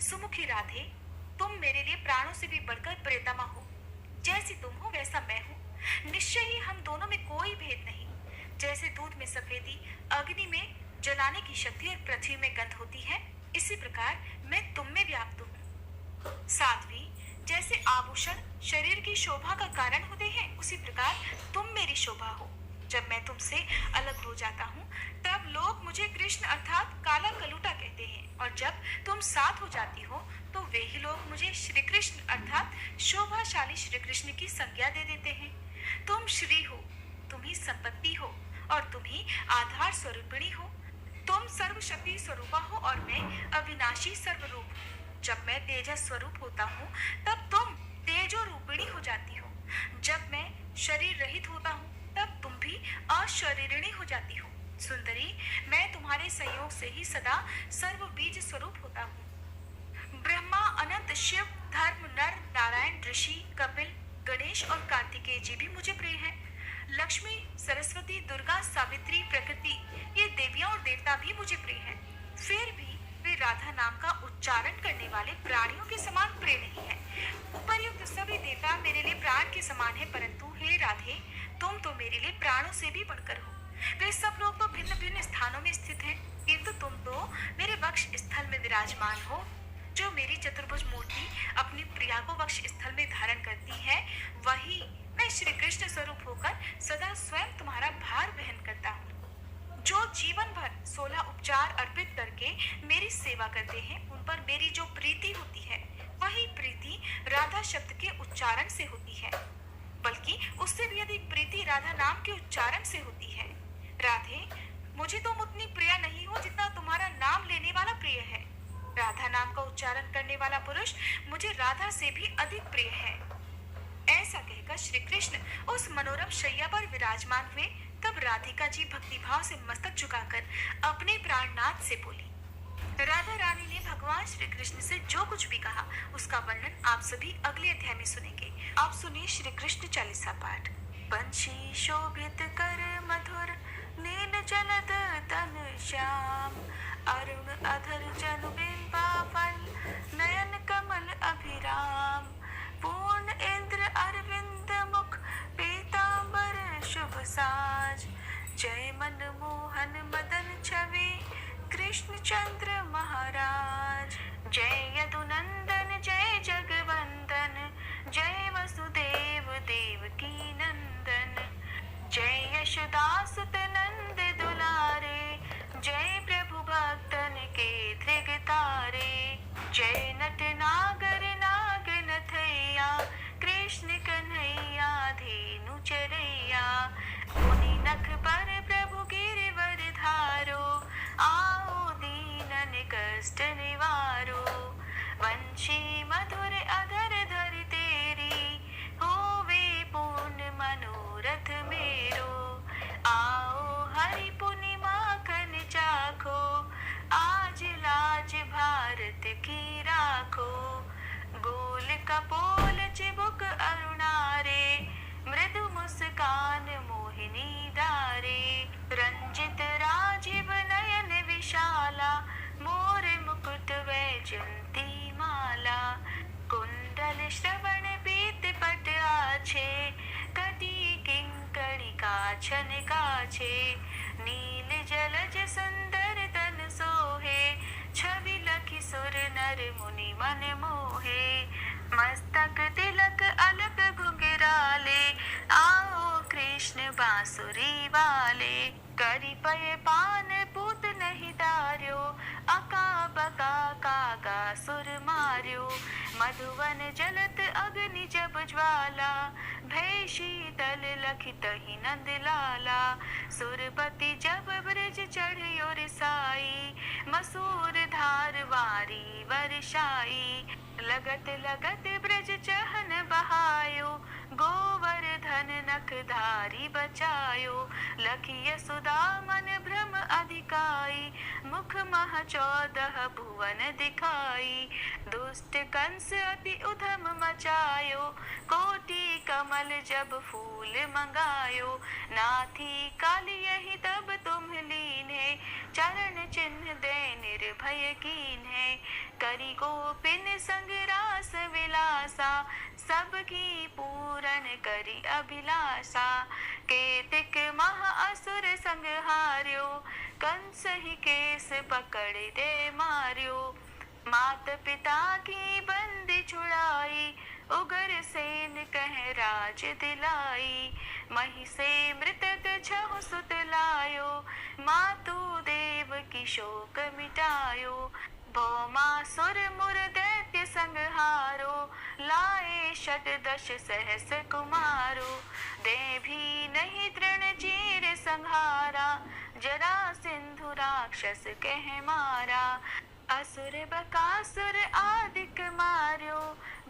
सुमुखी राधे, तुम मेरे लिए प्राणों से भी बढ़कर प्रियतमा हो। जैसी तुम हो वैसा मैं हूँ। निश्चय ही हम दोनों में कोई भेद नहीं। जैसे दूध में सफेदी, अग्नि में जलाने की शक्ति और पृथ्वी में गंध होती है, इसी प्रकार मैं तुम में व्याप्त हूँ। साध्वी, जैसे आभूषण शरीर की शोभा का कारण होते हैं, उसी प्रकार तुम मेरी शोभा हो। जब मैं तुमसे अलग हो जाता हूँ तब लोग मुझे कृष्ण अर्थात काला कलूटा कहते हैं, और जब तुम साथ हो जाती हो तो वे ही लोग मुझे श्री कृष्ण अर्थात शोभाशाली श्री कृष्ण की संज्ञा दे देते हैं। तुम श्री हो, तुम ही संपत्ति हो, और तुम ही आधार स्वरूपिणी हो। तुम सर्वशक्ति स्वरूपा हो और मैं अविनाशी सर्वरूप हूँ। जब मैं तेजस स्वरूप होता हूँ तब तुम तेजो रूपिणी हो जाती हो। जब मैं शरीर रहित होता हूँ तब तुम भी अशरीरिणी हो जाती हो। सुंदरी, मैं तुम्हारे सहयोग से ही सदा सर्व बीज स्वरूप होता हूँ। ब्रह्मा, अनंत, शिव, धर्म, नर, नारायण, ऋषि, कपिल, गणेश और कार्तिकेय जी भी मुझे प्रिय हैं। लक्ष्मी, सरस्वती, दुर्गा, सावित्री, प्रकृति, ये देवियां और देवता भी मुझे प्रिय हैं। फिर भी वे राधा नाम का उच्चारण करने वाले प्राणियों के समान प्रिय नहीं है। उपर्युक्त सभी देवता मेरे लिए प्राण के समान है, परंतु हे राधे, तुम तो मेरे लिए प्राणों से भी बढ़कर हो। वे सब लोग तो भिन्न भिन्न स्थानों में स्थित हैं, किंतु तुम तो मेरे वक्ष स्थल में विराजमान हो। जो मेरी चतुर्भुज मूर्ति अपनी प्रिया को वक्ष स्थल में धारण करती है, वही मैं श्री कृष्ण स्वरूप होकर सदा स्वयं तुम्हारा भार वहन करता हूँ। जो जीवन भर 16 उपचार अर्पित करके मेरी सेवा करते हैं, उन पर मेरी जो प्रीति होती है, वही प्रीति राधा शब्द के उच्चारण से होती है, बल्कि उससे भी अधिक प्रीति राधा नाम के उच्चारण से होती है। राधे, मुझे तुम उतनी प्रिय नहीं हो जितना तुम्हारा नाम लेने वाला प्रिय है। राधा नाम का उच्चारण करने वाला पुरुष मुझे राधा से भी अधिक प्रिय है। ऐसा कहकर श्री कृष्ण उस मनोरम शैया पर विराजमान हुए। तब राधिका जी भक्तिभाव से मस्तक झुकाकर अपने प्राणनाथ से बोली। राधा रानी ने भगवान श्री कृष्ण से जो कुछ भी कहा, उसका वर्णन आप सभी अगले अध्याय में सुनेंगे। आप सुनिए श्री कृष्ण चालीसा पाठ। बंशी शोभित कर मधुर, नील जलद तन श्याम, अरुण अधर जनु बिंबा फल, नयन कमल अभिराम, पूर्ण इंद्र अरविंद मुख, पीतांबर शुभ साज, जय मन मोहन मदन छवि, कृष्ण चंद्र महाराज, जय यदुनंदन, जय जगवंदन, जय वसुदेव देवकी नंदन, जय यशोदासुत नंद दुलारे, जय प्रभु भक्तन के त्रिगतारे, जय नट नागर नागन थैया, कृष्ण कन्हैया धेनु चरैया, मुनि नख पर प्रभु गिरवर धारो, आओ दीनन कष्ट निवारो, वंशी मधुर अधर धर तेरी, होवे पूर्ण मनोरथ मेरो, आओ हरि पुनि माखन चाखो, आज लाज भारत की राखो, गोल कपोल चिबुक अरुणारे, मृदु मुस्कान मोहिनी दारे, रंजित राजीव नयन विशाला, मोर मुकुट वैजंती माला, कुंडल श्रवण पीत पट आछे, कटी किंकड़ी काछन काछे, नील जलज सुंदर तन सोहे, छवि लखि सुर नर मुनि मन मोहे, मस्तक तिलक अलक घुंघराले, आओ कृष्ण बांसुरी वाले, करी पय पान पूत नहीं तार्यो, अका बका कागा सुर मार्यो, मधुवन जलत अग्नि जब ज्वाला, भय शीतल लखित ही नंद लाला, सुरपति जब ब्रज चढ़ियो रिसाई, मसूर धार वारी वर्षाई, लगत लगत ब्रज चहन बहायो, गोवर्धन नख धारी बचायो, लखिय सुदा मन भ्रम अधिकाई, मुख मह 14 भुवन दिखाई, दुष्ट कंस अति उधम मचायो, कोटि कमल जब फूल मंगायो, नाथी काली यही तब तुम लीने, चरण चिन्ह दे निर्भय कीन्हे, करी गोपिन संग रास विलासा, सबकी पूरन करी अभिलाषा, केतिक महा असुर संग हार्यो, कंस ही केस पकड़ दे मार्यो, मात पिता की बंदी छुड़ाई, उगर सेन कह राज दिलाई, मही से मृतक छहु सुत लायो, मातु देव की शोक मिटायो, भौमासुर मुर दैत्य चीर संहारो, लाए षटदश सहस कुमारो। दे भी नहीं तृण चीर संहारा, जरा सिंधु राक्षस कह मारा। असुर बकासुर आदिक मार्यो,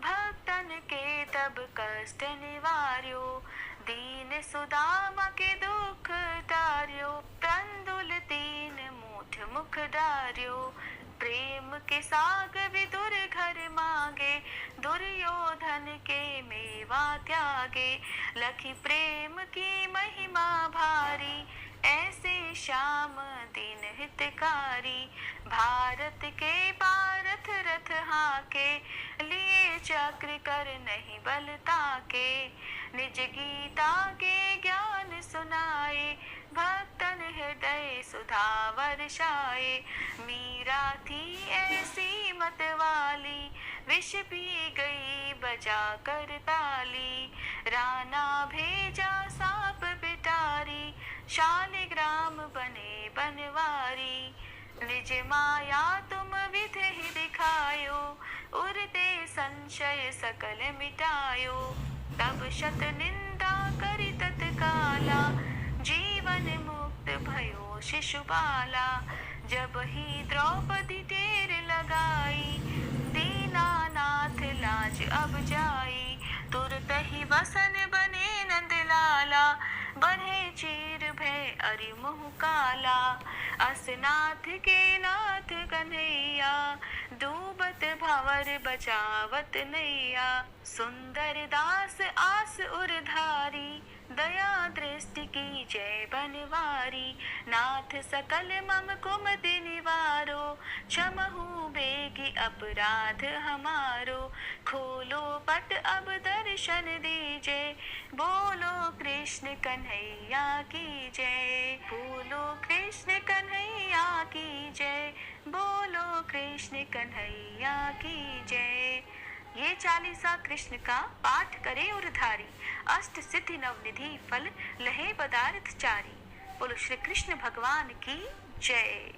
भक्तन के तब कष्ट निवार्यो। दीन सुदामा के दुख तार्यो, तंदुल तीन मूठ मुख डार्यो। प्रेम के साग विदुर घर मांगे, दुर्योधन के मेवा त्यागे। लखी प्रेम की महिमा भारी, ऐसे श्याम दीन हितकारी। भारत के पारथ रथ हाके, लिए चक्र कर नहीं बल ताके। निज गीता के ज्ञान सुनाए, भक्तन हृदय सुधा वर्षाए। मीरा थी ऐसी मत वाली, विष पी गई बजा कर ताली। राणा भेजा सांप पिटारी, शालिग्राम बने बनवारी। निज माया तुम विधि दिखायो, उरते संशय सकल मिटायो। तब शत निंदा करि तत्काला, जीवन मुक्त भयो शिशुपाला। जब ही द्रौपदी टेर लगाई, दीनानाथ लाज अब जाई। तुरत ही वसन बने नंद लाला, बढ़े चीर भय अरि मुँह काला। असनाथ के नाथ कन्हैया, डूबत भंवर बचावत नैया। सुंदर दास आस उरधारी, दया दृष्टि की जय बनवारी। नाथ सकल मम कुमति निवारो, क्षमहु बेगी अपराध हमारो। खोलो पट अब दर्शन दीजे, बोलो कृष्ण कन्हैया की जय। बोलो कृष्ण कन्हैया की जय, बोलो कृष्ण कन्हैया की जय। ये चालीसा कृष्ण का पाठ करे उरधारी, अष्ट सिद्धि नवनिधि फल लहे पदार्थ चारी। बोलो श्री कृष्ण भगवान की जय।